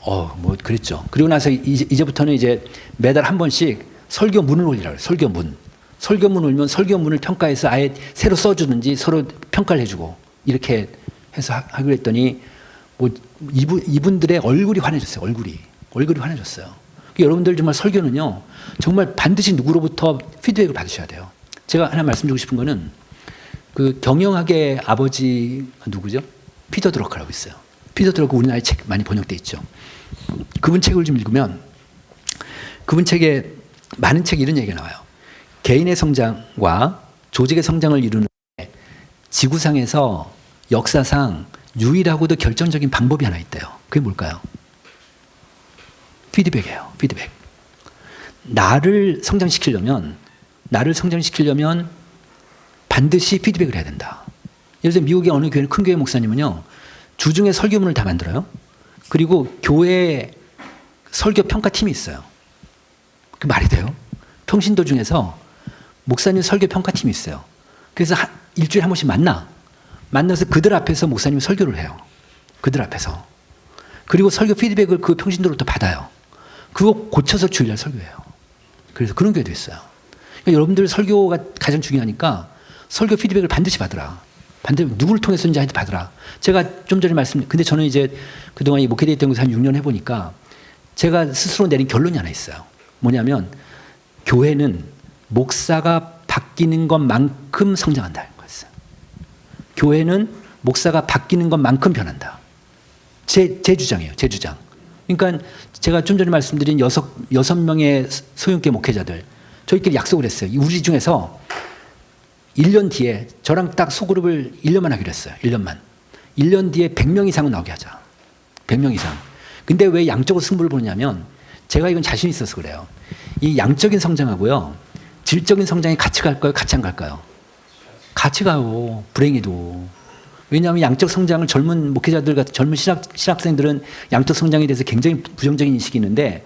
뭐 그랬죠. 그리고 나서 이제부터는 이제 매달 한 번씩 설교문을 올리라고 그래요. 설교문. 설교문 올리면 설교문을 평가해서 아예 새로 써주든지 서로 평가를 해주고 이렇게 해서 하기로 했더니 뭐 이분들의 얼굴이 환해졌어요. 얼굴이 환해졌어요. 여러분들 정말 설교는요. 정말 반드시 누구로부터 피드백을 받으셔야 돼요. 제가 하나 말씀드리고 싶은 거는 그 경영학의 아버지 누구죠? 피터 드러커라고 있어요. 피터 드러커 우리나라에 책 많이 번역돼 있죠. 그분 책을 좀 읽으면 그분 책에 많은 책에 이런 얘기가 나와요. 개인의 성장과 조직의 성장을 이루는 지구상에서 역사상 유일하고도 결정적인 방법이 하나 있대요. 그게 뭘까요? 피드백이에요. 피드백. 나를 성장시키려면 반드시 피드백을 해야 된다. 예를 들어 미국의 어느 교회는 큰 교회 목사님은요. 주중에 설교문을 다 만들어요. 그리고 교회 설교 평가팀이 있어요. 그 말이 돼요? 평신도 중에서 목사님 설교 평가팀이 있어요. 그래서 일주일에 한 번씩 만나서 그들 앞에서 목사님이 설교를 해요. 그들 앞에서. 그리고 설교 피드백을 그 평신도로부터 받아요. 그거 고쳐서 주일날 설교해요. 그래서 그런 교회도 있어요. 그러니까 여러분들 설교가 가장 중요하니까 설교 피드백을 반드시 받으라. 반드시 누구를 통해서인지 하여튼 받으라. 제가 좀 전에 근데 저는 이제 그동안 이 목회대회 연구소 한 6년 해보니까 제가 스스로 내린 결론이 하나 있어요. 뭐냐면 교회는 목사가 바뀌는 것만큼 성장한다는 거였어요. 교회는 목사가 바뀌는 것만큼 변한다. 제 주장이에요. 제 주장. 그러니까 제가 좀 전에 말씀드린 6명의 소형교회 목회자들 저희끼리 약속을 했어요. 우리 중에서 1년 뒤에 저랑 딱 소그룹을 1년만 하기로 했어요. 1년만. 1년 뒤에 100명 이상은 나오게 하자. 100명 이상. 근데 왜 양적으로 승부를 보느냐면 제가 이건 자신 있어서 그래요. 이 양적인 성장하고요. 질적인 성장이 같이 갈까요? 같이 안 갈까요? 같이 가요. 불행히도. 왜냐하면 양적 성장을 젊은 목회자들 같은 젊은 신학생들은 양적 성장에 대해서 굉장히 부정적인 인식이 있는데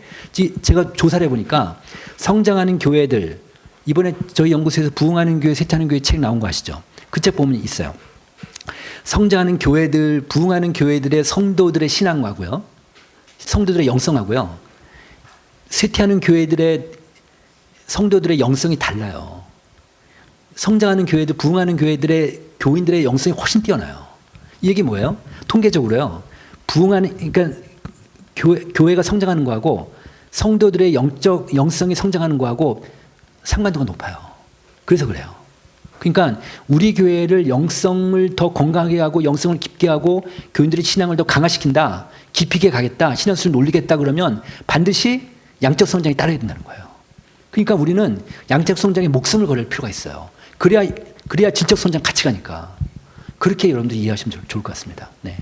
제가 조사를 해보니까 성장하는 교회들 이번에 저희 연구소에서 부흥하는 교회, 쇠퇴하는 교회 책 나온 거 아시죠? 그 책 보면 있어요. 성장하는 교회들, 부흥하는 교회들의 성도들의 신앙하고요. 성도들의 영성하고요. 쇠퇴하는 교회들의 성도들의 영성이 달라요. 성장하는 교회들, 부흥하는 교회들의 교인들의 영성이 훨씬 뛰어나요. 이 얘기 뭐예요? 통계적으로요. 그러니까 교회가 성장하는 거하고 성도들의 영성이 성장하는 거하고 상관도가 높아요. 그래서 그래요. 그러니까 우리 교회를 영성을 더 건강하게 하고 영성을 깊게 하고 교인들의 신앙을 더 강화시킨다. 깊이게 가겠다. 신앙수를 올리겠다 그러면 반드시 양적 성장이 따라야 된다는 거예요. 그러니까 우리는 양적 성장에 목숨을 걸을 필요가 있어요. 그래야 질적 성장 같이 가니까. 그렇게 여러분들 이해하시면 좋을 것 같습니다. 네.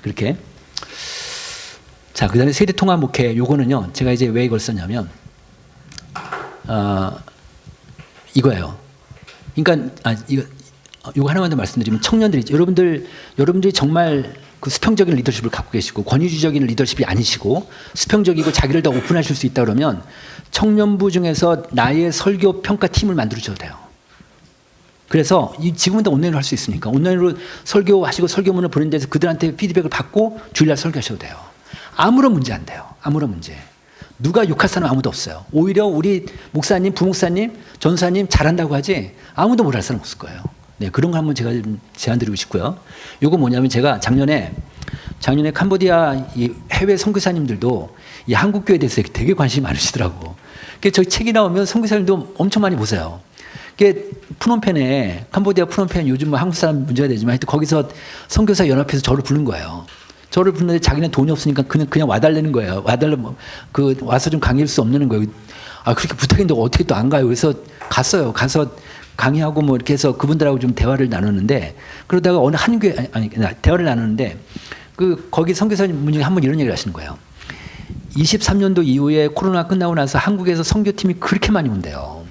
그렇게. 자, 그 다음에 세대 통합 목회, 요거는요, 제가 이제 왜 이걸 썼냐면, 이거예요. 그러니까, 이거 하나만 더 말씀드리면, 청년들이, 여러분들이 정말 그 수평적인 리더십을 갖고 계시고, 권위주의적인 리더십이 아니시고, 수평적이고 자기를 더 오픈하실 수 있다 그러면, 청년부 중에서 나의 설교 평가 팀을 만들어줘도 돼요. 그래서 지금은 다 온라인으로 할 수 있으니까 온라인으로 설교하시고 설교문을 보낸 데서 그들한테 피드백을 받고 주일날 설교하셔도 돼요. 아무런 문제 안 돼요. 아무런 문제. 누가 욕할 사람 아무도 없어요. 오히려 우리 목사님, 부목사님, 전사님 잘한다고 하지 아무도 못할 사람 없을 거예요. 네, 그런 거 한번 제가 좀 제안드리고 싶고요. 요거 뭐냐면 제가 작년에 캄보디아 이 해외 선교사님들도 이 한국 교회에 대해서 되게 관심이 많으시더라고. 그래서 저희 책이 나오면 선교사님도 엄청 많이 보세요. 그게 프놈펜에 캄보디아 프놈펜 요즘 뭐 한국 사람 문제가 되지만 하여튼 거기서 선교사 연합회에서 저를 부른 거예요. 저를 부르는데 자기는 돈이 없으니까 그냥 와달라는 거예요. 그 와서 좀 강의할 수 없는 거예요. 아 그렇게 부탁했는데 어떻게 또 안 가요? 그래서 갔어요. 가서 강의하고 뭐 이렇게 해서 그분들하고 좀 대화를 나눴는데 그러다가 어느 한 교회 대화를 나누는데 거기 선교사님 중에 한 분 이런 얘기를 하시는 거예요. 23년도 이후에 코로나 끝나고 나서 한국에서 선교팀이 그렇게 많이 온대요.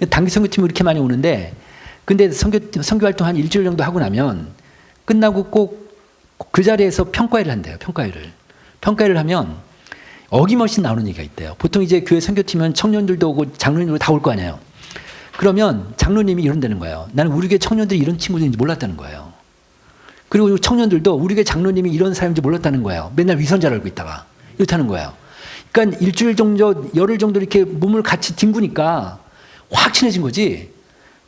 단기 선교팀이 그렇게 많이 오는데 근데 선교 활동 한 일주일 정도 하고 나면 끝나고 꼭 그 자리에서 평가회를 한대요. 평가회를 하면 어김없이 나오는 얘기가 있대요. 보통 이제 교회 선교팀은 청년들도 오고 장로님들도 다 올 거 아니에요. 그러면 장로님이 이런다는 거예요. 나는 우리 교회 청년들이 이런 친구들인지 몰랐다는 거예요. 그리고 청년들도 우리 교회 장로님이 이런 사람인지 몰랐다는 거예요. 맨날 위선자를 알고 있다가 이렇다는 거예요. 그러니까 일주일 정도, 열흘 정도 이렇게 몸을 같이 뒹구니까 확 친해진 거지.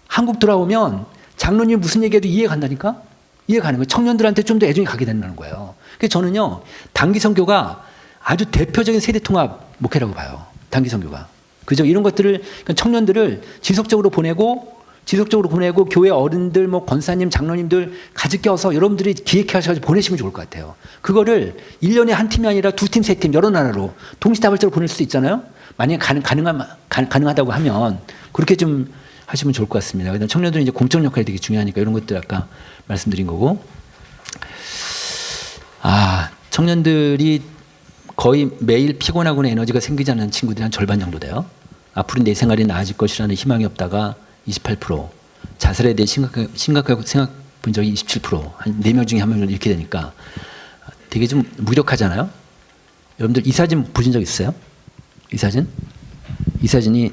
한국 돌아오면 장로님 무슨 얘기해도 이해 간다니까? 이해 가는 거예요. 청년들한테 좀 더 애정이 가게 된다는 거예요. 그래서 저는요, 단기 선교가 아주 대표적인 세대 통합 목회라고 봐요. 단기 선교가. 그죠? 이런 것들을, 그러니까 청년들을 지속적으로 보내고 교회 어른들, 뭐 권사님, 장로님들 같이 껴서 여러분들이 기획하셔서 보내시면 좋을 것 같아요. 그거를 1년에 한 팀이 아니라 두 팀, 세 팀, 여러 나라로 동시다발적으로 보낼 수도 있잖아요. 만약에 가능하다고 하면 그렇게 좀 하시면 좋을 것 같습니다. 그다음 청년들은 이제 공적 역할이 되게 중요하니까 이런 것들 아까 말씀드린 거고. 청년들이 거의 매일 피곤하거나 에너지가 생기지 않는 친구들이 한 절반 정도 돼요. 앞으로 내 생활이 나아질 것이라는 희망이 없다가 28%, 자살에 대해 심각하게 생각 본 적이 27%, 한 4명 중에 1명 이렇게 되니까 되게 좀 무력하잖아요. 여러분들 이 사진 보신 적 있어요? 이 사진? 이 사진이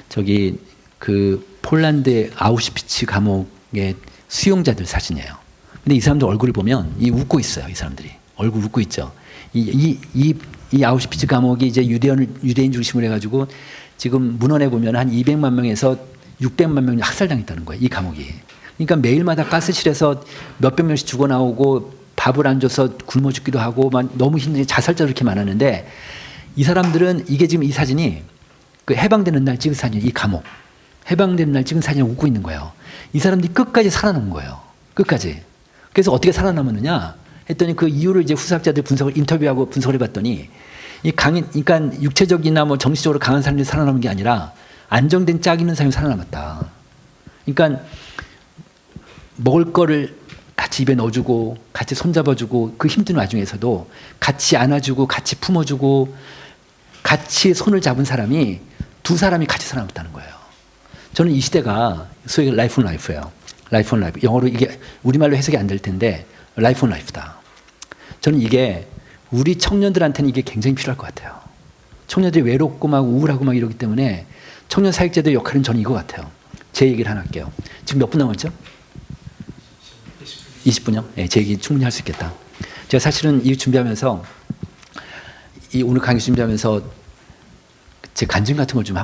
저기 그 폴란드의 아우슈비츠 감옥의 수용자들 사진이에요. 근데 이 사람들 얼굴을 보면 웃고 있어요. 이 사람들이 얼굴 웃고 있죠. 이 아우슈비츠 감옥이 이제 유대인 중심으로 해가지고 지금 문헌에 보면 한 200만 명에서 600만 명이 학살당했다는 거예요. 이 감옥이. 그러니까 매일마다 가스실에서 몇백 명씩 죽어 나오고 밥을 안 줘서 굶어 죽기도 하고 막 너무 힘든 자살자도 이렇게 많았는데 이 사람들은 이게 지금 이 사진이 그 해방되는 날 찍은 사진이에요. 이 감옥. 해방되는 날 찍은 사진을 웃고 있는 거예요. 이 사람들이 끝까지 살아남은 거예요. 끝까지. 그래서 어떻게 살아남았느냐 했더니 그 이유를 이제 후사학자들 인터뷰하고 분석을 해봤더니 그러니까 육체적이나 뭐 정신적으로 강한 사람들이 살아남은 게 아니라 안정된 짝 있는 사람이 살아남았다. 그러니까 먹을 거를 같이 입에 넣어주고 같이 손잡아주고 그 힘든 와중에서도 같이 안아주고 같이 품어주고 같이 손을 잡은 사람이 두 사람이 같이 살아남았다는 거예요. 저는 이 시대가 소위 라이프 온 라이프예요. 라이프 온 라이프. 영어로 이게 우리말로 해석이 안 될 텐데 라이프 온 라이프다. 저는 이게 우리 청년들한테는 이게 굉장히 필요할 것 같아요. 청년들이 외롭고 막 우울하고 막 이러기 때문에 청년 사역자들의 역할은 저는 이거 같아요. 제 얘기를 하나 할게요. 지금 몇 분 남았죠? 20분요? 네, 제 얘기 충분히 할 수 있겠다. 제가 사실은 이 준비하면서 오늘 강의 준비하면서 제 간증 같은 걸 좀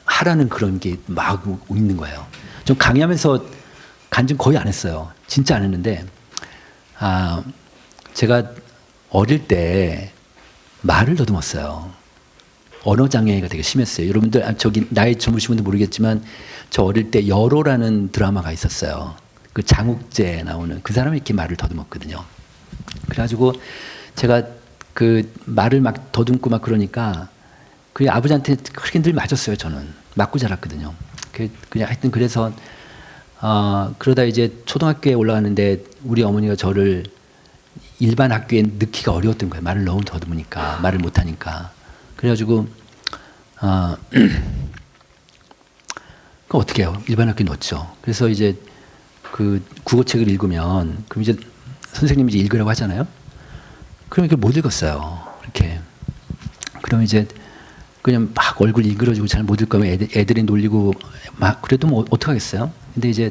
하라는 그런 게 막 있는 거예요. 좀 강의하면서 간증 거의 안 했어요. 진짜 안 했는데 제가 어릴 때 말을 더듬었어요. 언어 장애가 되게 심했어요. 여러분들 저기 나이 젊으신 분들 모르겠지만 저 어릴 때 여로라는 드라마가 있었어요. 그 장욱재 나오는 그 사람이 이렇게 말을 더듬었거든요. 그래가지고 제가 그 말을 막 더듬고 막 그러니까 그 아버지한테 그렇게 늘 맞았어요. 저는 맞고 자랐거든요. 그냥 하여튼 그래서 그러다 이제 초등학교에 올라가는데 우리 어머니가 저를 일반 학교에 넣기가 어려웠던 거예요. 말을 너무 더듬으니까 말을 못하니까. 그래가지고 그 어떻게 해요? 일반 학교에 넣었죠. 그래서 이제 그 국어책을 읽으면 그럼 이제 선생님이 이제 읽으라고 하잖아요. 그럼 이걸 못 읽었어요. 이렇게. 그럼 이제 그냥 막 얼굴 일그러지고 잘 못 읽으면 애들이 놀리고 막 그래도 뭐 어떡하겠어요? 근데 이제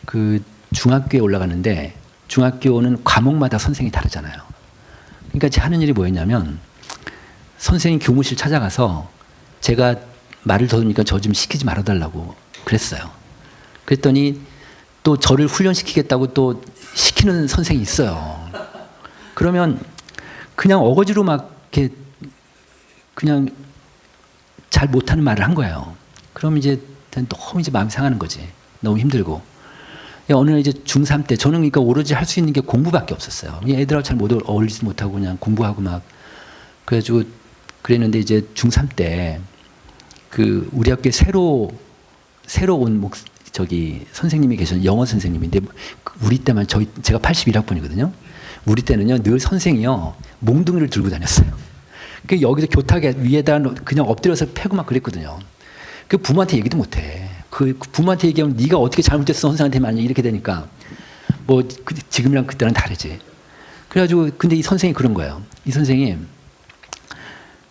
그 중학교에 올라가는데 중학교는 과목마다 선생님이 다르잖아요. 그러니까 제가 하는 일이 뭐였냐면 선생님 교무실 찾아가서 제가 말을 더듬으니까 저 좀 시키지 말아달라고 그랬어요. 그랬더니 또 저를 훈련시키겠다고 또 시키는 선생이 있어요. 그러면 그냥 어거지로 막 이렇게 그냥 잘 못하는 말을 한 거예요. 그럼 이제 너무 이제 마음이 상하는 거지. 너무 힘들고. 어느 날 이제 중3 때 저는 그러니까 오로지 할 수 있는 게 공부밖에 없었어요. 애들하고 잘 못 어울리지 못하고 그냥 공부하고 막 그래가지고 그랬는데 이제 중3 때 그 우리 학교에 새로 온 저기 선생님이 계셨는데 영어 선생님인데 우리 때만 제가 81학번이거든요. 우리 때는요 늘 선생이요 몽둥이를 들고 다녔어요. 그 여기서 교탁에 위에다 그냥 엎드려서 패고 막 그랬거든요. 그 부모한테 얘기도 못해. 그 부모한테 얘기하면 네가 어떻게 잘못했어 선생한테 만약 이렇게 되니까 뭐 지금이랑 그때는 다르지. 그래가지고 근데 이 선생이 그런 거예요. 이 선생이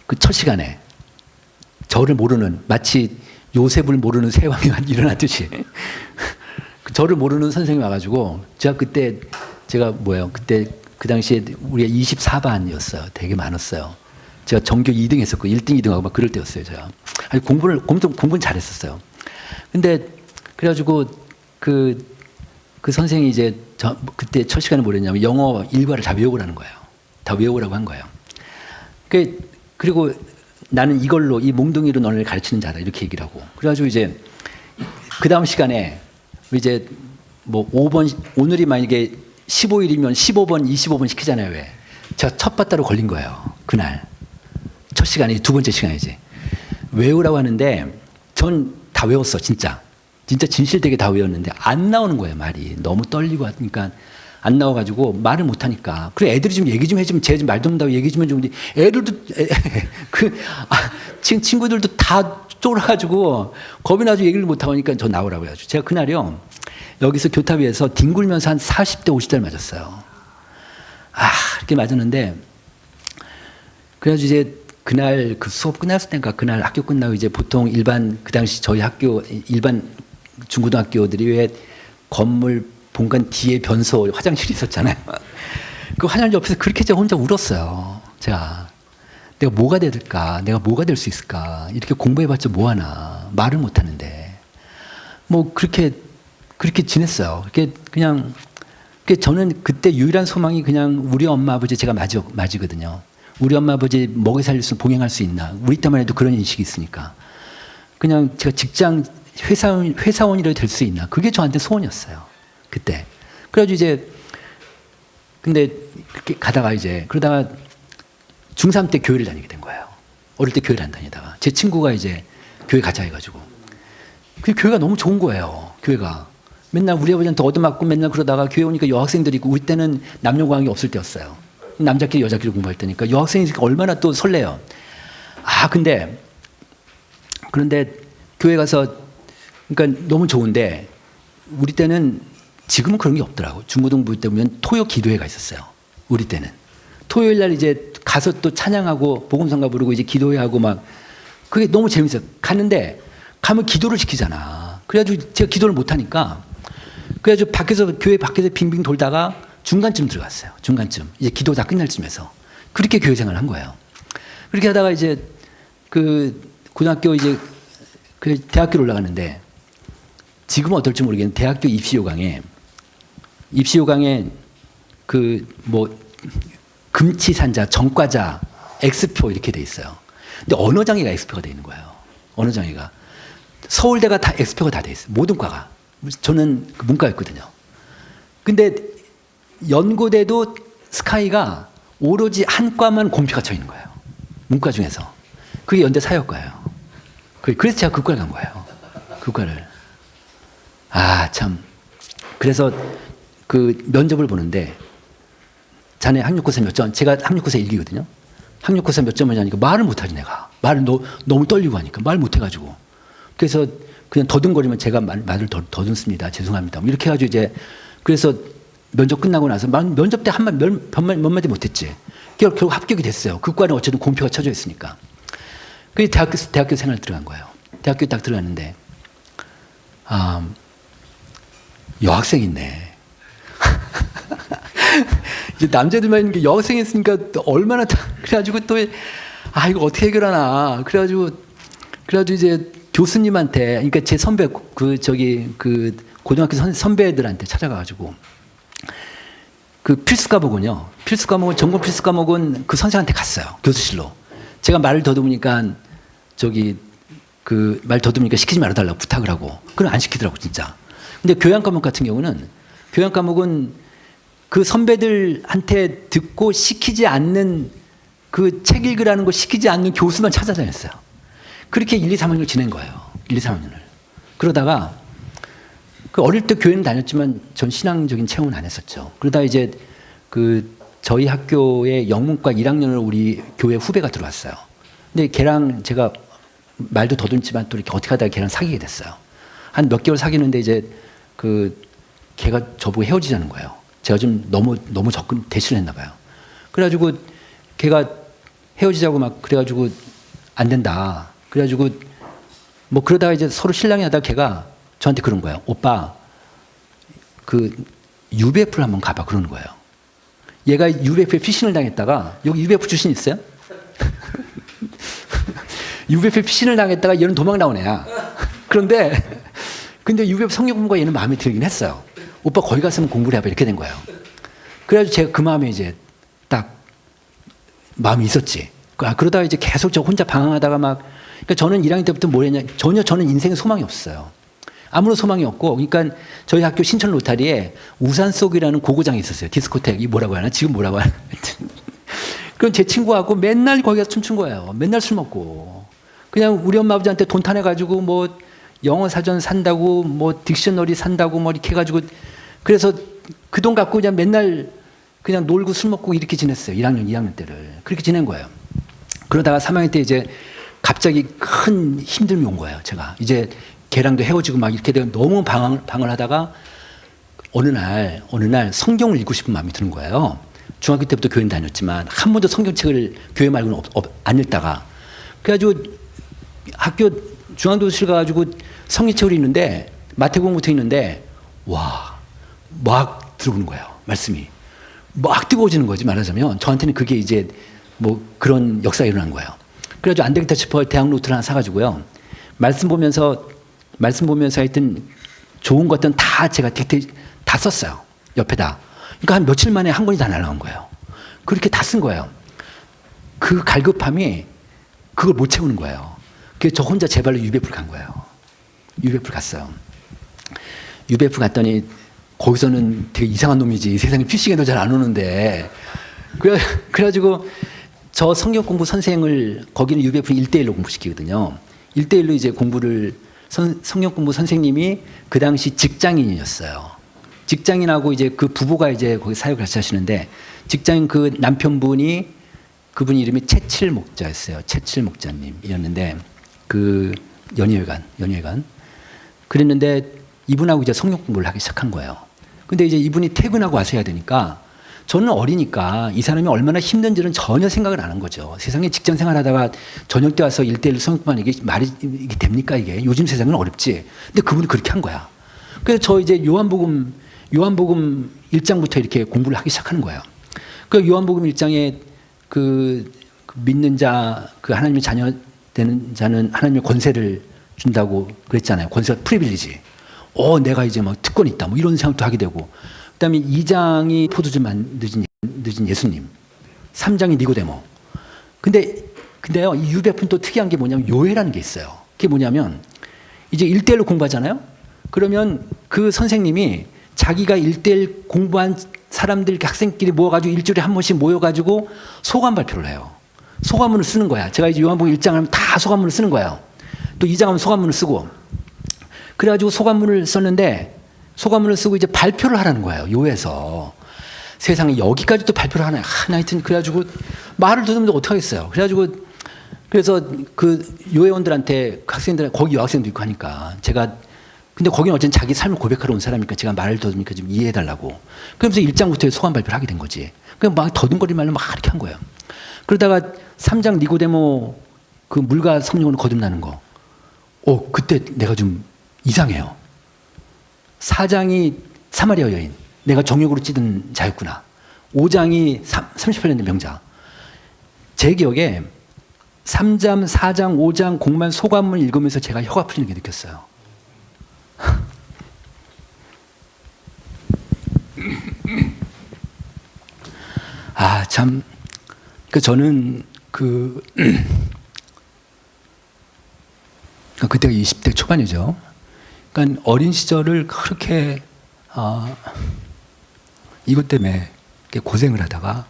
그 첫 시간에 저를 모르는 마치 요셉을 모르는 새왕이 일어났듯이 저를 모르는 선생님이 와가지고 제가 뭐예요? 그때 그 당시에 우리가 24반이었어요. 되게 많았어요. 제가 전교 2등 했었고 1등, 2등하고 막 그럴 때였어요. 제가 아니 공부는 잘했었어요. 근데 그래가지고 그 선생이 이제 그때 첫 시간에 뭐랬냐면 영어 일과를 다 외우라는 거예요. 다 외우라고 한 거예요. 그리고 나는 이걸로 이 몽둥이로 너를 가르치는 자다 이렇게 얘기를 하고 그래가지고 이제 그 다음 시간에 이제 뭐 5번 오늘이 만약에 15일이면 15번 25번 시키잖아요. 왜? 제가 첫 바따로 걸린 거예요. 그날 첫 시간이 두 번째 시간이지 외우라고 하는데 전 다 외웠어. 진짜 진실되게 다 외웠는데 안 나오는 거예요. 말이 너무 떨리고 하니까 안 나와가지고 말을 못하니까 그래 애들이 좀 얘기 좀 해주면 쟤 좀 말 듣는다고 얘기 좀 해주면 애들도 친구들도 다 쫄아가지고 겁이 나서 얘기를 못하고 하니까 저 나오라고 해가지고 제가 그날요 여기서 교탁 위에서 뒹굴면서 한 40대 50대를 맞았어요. 이렇게 맞았는데 그래가지고 이제 그날 그 수업 끝났을 때인가 그날 학교 끝나고 이제 보통 일반 그 당시 저희 학교 일반 중고등학교들이 왜 건물 본관 뒤에 변소 화장실이 있었잖아요. 그 화장실 옆에서 그렇게 제가 혼자 울었어요. 내가 뭐가 될까? 내가 뭐가 될 수 있을까? 이렇게 공부해봤자 뭐하나? 말을 못하는데 뭐 그렇게 지냈어요. 저는 그때 유일한 소망이 그냥 우리 엄마 아버지 제가 맞이거든요. 우리 엄마 아버지 먹여 살릴 수 봉행할 수 있나? 우리 때만 해도 그런 인식이 있으니까 그냥 제가 직장 회사원이라도 될 수 있나? 그게 저한테 소원이었어요. 그때. 그래가지고 이제 근데 그렇게 가다가 이제 그러다가 중3 때 교회를 다니게 된 거예요. 어릴 때 교회를 안 다니다가 제 친구가 이제 교회 가자 해가지고 그 교회가 너무 좋은 거예요. 교회가 맨날 우리 아버지한테 얻어맞고 맨날 그러다가 교회 오니까 여학생들이 있고 우리 때는 남녀공학이 없을 때였어요. 남자끼리 여자끼리 공부할 때니까 여학생이 얼마나 또 설레요. 그런데 교회 가서 그러니까 너무 좋은데 우리 때는 지금은 그런 게 없더라고. 중고등부 때 보면 토요 기도회가 있었어요. 우리 때는 토요일 날 이제 가서 또 찬양하고 복음성가 부르고 이제 기도회하고 막 그게 너무 재밌어요. 가면 기도를 시키잖아. 그래가지고 제가 기도를 못 하니까 그래가지고 교회 밖에서 빙빙 돌다가 중간쯤 들어갔어요. 중간쯤 이제 기도 다 끝날 쯤에서 그렇게 교회 생활을 한 거예요. 그렇게 하다가 이제 그 고등학교 이제 그 대학교로 올라가는데 지금은 어떨지 모르겠는데 대학교 입시 요강에 그 뭐 금치산자, 전과자, X표 이렇게 돼 있어요. 근데 언어 장애가 X표가 돼 있는 거예요. 언어 장애가 서울대가 다 X표가 다 돼 있어요. 모든 과가. 저는 그 문과였거든요. 근데 연고대도 스카이가 오로지 한 과만 공표가 쳐 있는 거예요. 문과 중에서. 그게 연대 사회과예요. 그래서 제가 그 과를 간 거예요. 그 과를. 참. 그래서 그 면접을 보는데 자네 학력고사 몇 점? 제가 학력고사 1기거든요. 학력고사 몇 점을 하니까 말을 못하지 내가. 말을 너무 떨리고 하니까 말 못해가지고. 그래서 그냥 더듬거리면 제가 말을 더듬습니다. 죄송합니다. 이렇게 해가지고 이제 그래서 면접 끝나고 나서 면접 때 몇 마디 못했지. 결국 합격이 됐어요. 그 과는 어쨌든 공표가 쳐져 있으니까. 그래서 대학교 생활 들어간 거예요. 대학교 딱 들어갔는데 여학생 있네. 이제 남자들만 있는 게 여학생이 있으니까 또 얼마나 그래가지고 또 이거 어떻게 해결하나. 그래가지고 이제 교수님한테 그러니까 제 선배 그 고등학교 선배들한테 찾아가가지고 그 필수 과목은 전공 필수 과목은 그 선생한테 갔어요. 교수실로. 제가 말을 더듬으니까 그 말 더듬으니까 시키지 말아달라고 부탁을 하고 그건 안 시키더라고 진짜. 근데 교양 과목 같은 경우는 교양 과목은 그 선배들한테 듣고 시키지 않는 그 책 읽으라는 거 시키지 않는 교수만 찾아다녔어요. 그렇게 1, 2, 3학년을 지낸 거예요. 1, 2, 3학년을. 그러다가 그 어릴 때 교회는 다녔지만 전 신앙적인 체험은 안 했었죠. 그러다 이제 그 저희 학교의 영문과 1학년을 우리 교회 후배가 들어왔어요. 근데 걔랑 제가 말도 더듬지만 또 이렇게 어떻게 하다가 걔랑 사귀게 됐어요. 한 몇 개월 사귀는데 이제 그 걔가 저보고 헤어지자는 거예요. 제가 좀 너무 접근 대시를 했나 봐요. 그래가지고 걔가 헤어지자고 막 그래가지고 안 된다. 그래가지고 뭐 그러다가 이제 서로 실랑이 하다가 걔가 저한테 그런 거예요. 오빠 그 UBF를 한번 가봐 그러는 거예요. 얘가 UBF에 피신을 당했다가 여기 UBF 출신 있어요? UBF에 피신을 당했다가 얘는 도망 나온 애야. 근데 UBF 성경 공부가 얘는 마음에 들긴 했어요. 오빠 거기 갔으면 공부를 해봐 이렇게 된 거예요. 그래가지고 제가 그 마음에 이제 딱 마음이 있었지. 그러다가 이제 계속 저 혼자 방황하다가 막 그러니까 저는 1학년 때부터 뭘 했냐 전혀 저는 인생에 소망이 없어요. 아무런 소망이 없고 그러니까 저희 학교 신천 로타리에 우산 속이라는 고고장이 있었어요. 디스코텍 이 뭐라고 하나 지금 뭐라고 하나. 그럼 제 친구하고 맨날 거기 가서 춤춘 거예요. 맨날 술 먹고 그냥 우리 엄마 아버지한테 돈 타내가지고 뭐 영어 사전 산다고 뭐 딕셔너리 산다고 뭐 이렇게 해가지고 그래서 그 돈 갖고 그냥 맨날 그냥 놀고 술 먹고 이렇게 지냈어요. 1학년, 2학년 때를 그렇게 지낸 거예요. 그러다가 3학년 때 이제 갑자기 큰 힘듦이 온 거예요. 제가 이제 걔랑도 헤어지고 막 이렇게 되면 너무 방황을 하다가 어느 날 성경을 읽고 싶은 마음이 드는 거예요. 중학교 때부터 교회 다녔지만 한 번도 성경책을 교회 말고는 안 읽다가 그래가지고 학교 중앙도실 가가지고 성리책을 읽는데 마태복음부터 읽는데 와 막 들어오는 거예요. 말씀이 막 뜨거워지는 거지 말하자면 저한테는 그게 이제 뭐 그런 역사가 일어난 거예요. 그래가지고 안 되겠다 싶어 대학 노트를 하나 사가지고요. 말씀 보면서 하여튼 좋은 것들은 다 제가 다 썼어요. 옆에다. 그러니까 한 며칠 만에 한 권이 다 날라온 거예요. 그렇게 다 쓴 거예요. 그 갈급함이 그걸 못 채우는 거예요. 그래서 저 혼자 제 발로 UBF를 간 거예요. UBF를 갔어요. UBF 갔더니 거기서는 되게 이상한 놈이지. 세상에 피싱에도 잘 안 오는데. 그래가지고 저 성경 공부 선생을 거기는 UBF는 1대1로 공부시키거든요. 1대1로 이제 공부를 성경 공부 선생님이 그 당시 직장인이었어요. 직장인하고 이제 그 부부가 이제 거기 사역을 같이 하시는데 직장인 그 남편분이 그분 이름이 채칠 목자였어요. 채칠 목자님이었는데 그 연예관 그랬는데 이분하고 이제 성경 공부를 하기 시작한 거예요. 근데 이제 이분이 퇴근하고 와서 해야 되니까 저는 어리니까 이 사람이 얼마나 힘든지는 전혀 생각을 안 한 거죠. 세상에 직장 생활하다가 저녁 때 와서 1대1 성경만 이게 말이 이게 됩니까 이게? 요즘 세상은 어렵지. 근데 그분이 그렇게 한 거야. 그래서 저 이제 요한복음 1장부터 이렇게 공부를 하기 시작하는 거예요. 그 요한복음 1장에 그 믿는 자, 그 하나님의 자녀 되는 자는 하나님의 권세를 준다고 그랬잖아요. 권세가 프리빌리지. 내가 이제 막 특권이 있다. 뭐 이런 생각도 하게 되고. 그다음에 2장이 포도주 늦은 예수님. 3장이 니고데모. 근데요, 이 유배푼 또 특이한 게 뭐냐면 요해라는 게 있어요. 그게 뭐냐면 이제 1대1로 공부하잖아요. 그러면 그 선생님이 자기가 1대1 공부한 사람들 학생끼리 모아가지고 일주일에 한 번씩 모여가지고 소감 발표를 해요. 소감문을 쓰는 거야. 제가 이제 요한복음 1장 하면 다 소감문을 쓰는 거예요. 또 2장 하면 소감문을 쓰고. 그래가지고 소감문을 썼는데 소감문을 쓰고 이제 발표를 하라는 거예요. 요에서. 세상에 여기까지 또 발표를 하나요. 하여튼 그래가지고 말을 듣는데 어떡하겠어요. 그래서 그 요회원들한테 학생들 거기 여학생도 있고 하니까 제가 근데 거기는 어쨌든 자기 삶을 고백하러 온 사람이니까 제가 말을 더듬으니까 좀 이해해달라고. 그러면서 1장부터 소감 발표를 하게 된 거지. 그냥 막 더듬거리 말로 막 이렇게 한 거예요. 그러다가 3장 니고데모 그 물과 성령으로 거듭나는 거. 그때 내가 좀 이상해요. 4장이 사마리아 여인. 내가 정욕으로 찌든 자였구나. 5장이 38년 된 명자. 제 기억에 3장, 4장, 5장 공만 소감문 읽으면서 제가 혀가 풀리는 게 느꼈어요. 참. 저는 그때가 20대 초반이죠. 그러니까 어린 시절을 그렇게 이것 때문에 이렇게 고생을 하다가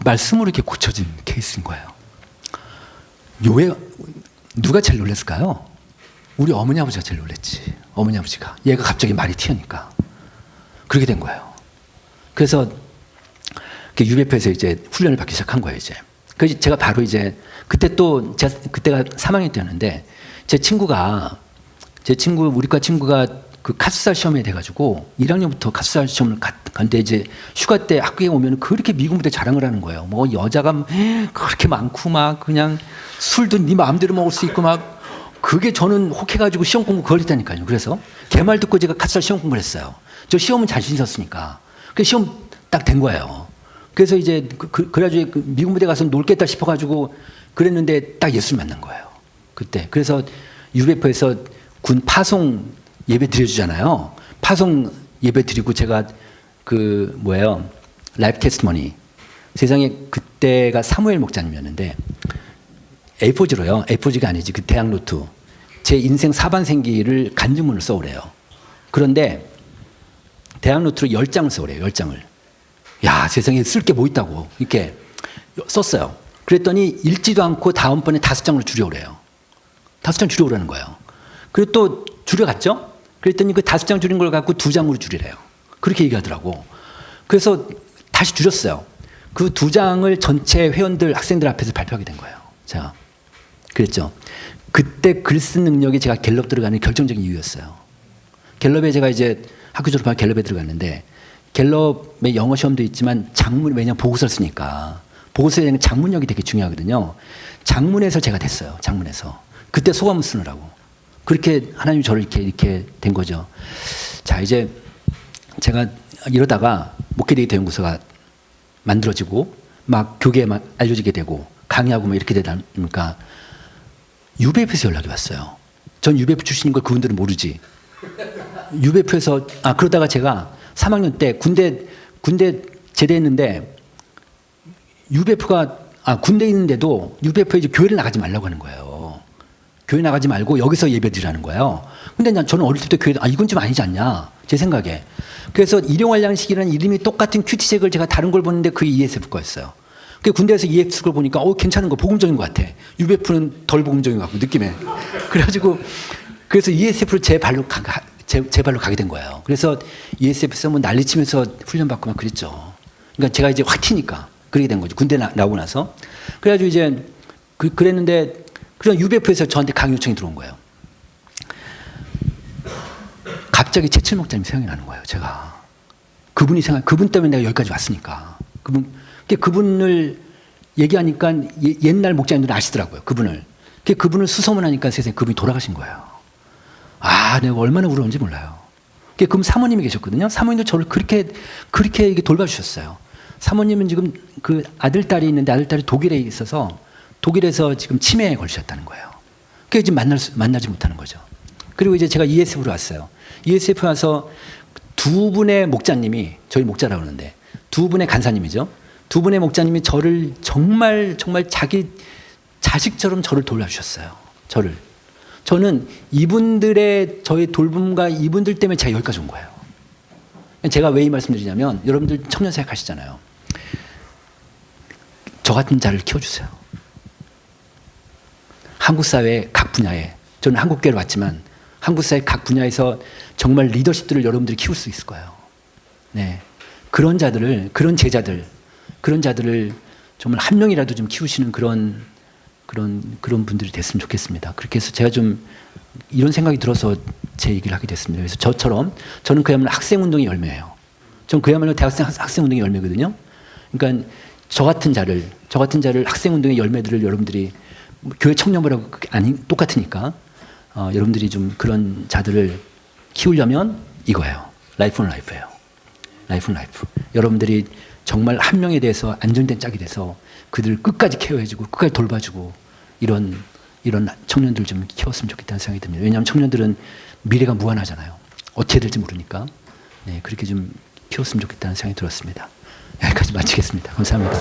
말씀으로 이렇게 고쳐진 케이스인 거예요. 왜 누가 제일 놀랐을까요? 우리 어머니 아버지가 제일 놀랐지. 어머니 아버지가 얘가 갑자기 말이 튀으니까 그렇게 된 거예요. 그래서 UBF에서 이제 훈련을 받기 시작한 거예요. 이제 그래서 제가 바로 이제 그때가 3학년 때였는데 제 우리과 친구가 그 카스사 시험에 돼가지고 1학년부터 카스사 시험을 갔는데 이제 휴가 때 학교에 오면 그렇게 미군 부대 자랑을 하는 거예요. 뭐 여자가 그렇게 많고 막 그냥 술도 네 마음대로 먹을 수 있고 막 그게 저는 혹해가지고 시험 공부 걸렸다니까요. 그래서 걔 말 듣고 제가 카스사 시험 공부를 했어요. 저 시험은 자신 있었으니까. 그래서 시험 딱 된 거예요. 그래서 이제 그래가지고 미군 부대 가서 놀겠다 싶어가지고 그랬는데 딱 예수를 만난 거예요. 그때. 그래서 UBF에서 군 파송 예배 드려주잖아요. 파송 예배 드리고 제가 라이프 테스트머니. 세상에 그때가 사무엘 목사님이었는데 A4지로요. A4지가 아니지. 그 대학 노트. 제 인생 사반생기를 간증문을 써오래요. 그런데 대학 노트로 10장을 써오래요. 10장을. 야, 세상에 쓸 게 뭐 있다고 이렇게 썼어요. 그랬더니 읽지도 않고 다음번에 5장으로 줄여오래요. 5장 줄여오라는 거예요. 그리고 또 줄여갔죠? 그랬더니 그 5장 줄인 걸 갖고 2장으로 줄이래요. 그렇게 얘기하더라고. 그래서 다시 줄였어요. 그 2장을 전체 회원들, 학생들 앞에서 발표하게 된 거예요. 자, 그랬죠. 그때 글 쓴 능력이 제가 갤럽 들어가는 결정적인 이유였어요. 갤럽에 제가 이제 학교 졸업하고 갤럽에 들어갔는데 갤럽의 영어 시험도 있지만 왜냐면 보고서를 쓰니까 보고서에는 장문력이 되게 중요하거든요. 장문에서 제가 됐어요. 장문에서. 그때 소감을 쓰느라고. 그렇게 하나님이 저를 이렇게 된 거죠. 자, 이제 제가 이러다가 목회데이터 연구소가 만들어지고 막 교계에 막 알려지게 되고 강의하고 막 이렇게 되다 보니까 UBF에서 연락이 왔어요. 전 UBF 출신인 걸 그분들은 모르지. UBF에서 그러다가 제가 3학년 때 군대 제대했는데 UBF가 군대에 있는데도 UBF에 이제 교회를 나가지 말라고 하는 거예요. 교회 나가지 말고 여기서 예배드리라는 거예요. 근데 저는 어릴 때부터 교회 이건 좀 아니지 않냐 제 생각에. 그래서 일용활양식이라는 이름이 똑같은 큐티책을 제가 다른 걸 보는데 그게 ESF 거였어요. 그 군대에서 ESF 걸 보니까 괜찮은 거 복음적인 것 같아. UBF는 덜 복음적인 것 같고 느낌에. 그래서 ESF로 제 발로 가게 된 거예요. 그래서 ESF에서 뭐 난리치면서 훈련받고 막 그랬죠. 그러니까 제가 이제 확 튀니까 그렇게 된 거죠. 군대 나오고 나서. 그래가지고 이제 그랬는데 그런 UBF에서 저한테 강의 요청이 들어온 거예요. 갑자기 최칠 목사님 생각이 나는 거예요. 제가 그분 때문에 내가 여기까지 왔으니까 그분을 얘기하니까 옛날 목사님들은 아시더라고요. 그분을 수소문하니까 세상에 그분이 돌아가신 거예요. 내가 얼마나 울었는지 몰라요. 그럼 사모님이 계셨거든요. 사모님도 저를 그렇게 돌봐주셨어요. 사모님은 지금 그 아들딸이 있는데 아들딸이 독일에 있어서 독일에서 지금 치매에 걸리셨다는 거예요. 그래서 지금 만나지 못하는 거죠. 그리고 이제 제가 ESF로 왔어요. ESF 와서 두 분의 목자님이, 저희 목자라고 하는데 두 분의 간사님이죠. 두 분의 목자님이 저를 정말 자기 자식처럼 저를 돌봐주셨어요. 저는 이분들의 저의 돌봄과 이분들 때문에 제가 여기까지 온 거예요. 제가 왜 이 말씀드리냐면 여러분들 청년 사역 하시잖아요. 저 같은 자를 키워주세요. 한국 사회 각 분야에, 저는 한국계로 왔지만 한국 사회 각 분야에서 정말 리더십들을 여러분들이 키울 수 있을 거예요. 네, 그런 자들을, 그런 자들을 정말 한 명이라도 좀 키우시는 그런 분들이 됐으면 좋겠습니다. 그렇게 해서 제가 좀 이런 생각이 들어서 제 얘기를 하게 됐습니다. 그래서 저는 그야말로 학생운동의 열매예요. 저는 그야말로 대학생 학생운동의 열매거든요. 그러니까 저 같은 자를 학생운동의 열매들을 여러분들이 교회 청년부라고 똑같으니까 여러분들이 좀 그런 자들을 키우려면 이거예요. 라이프 온 라이프예요. 라이프 온 라이프. 여러분들이 정말 한 명에 대해서 안정된 짝이 돼서 그들을 끝까지 케어해주고 끝까지 돌봐주고 이런 청년들 좀 키웠으면 좋겠다는 생각이 듭니다. 왜냐하면 청년들은 미래가 무한하잖아요. 어떻게 될지 모르니까. 네, 그렇게 좀 키웠으면 좋겠다는 생각이 들었습니다. 여기까지 마치겠습니다. 감사합니다.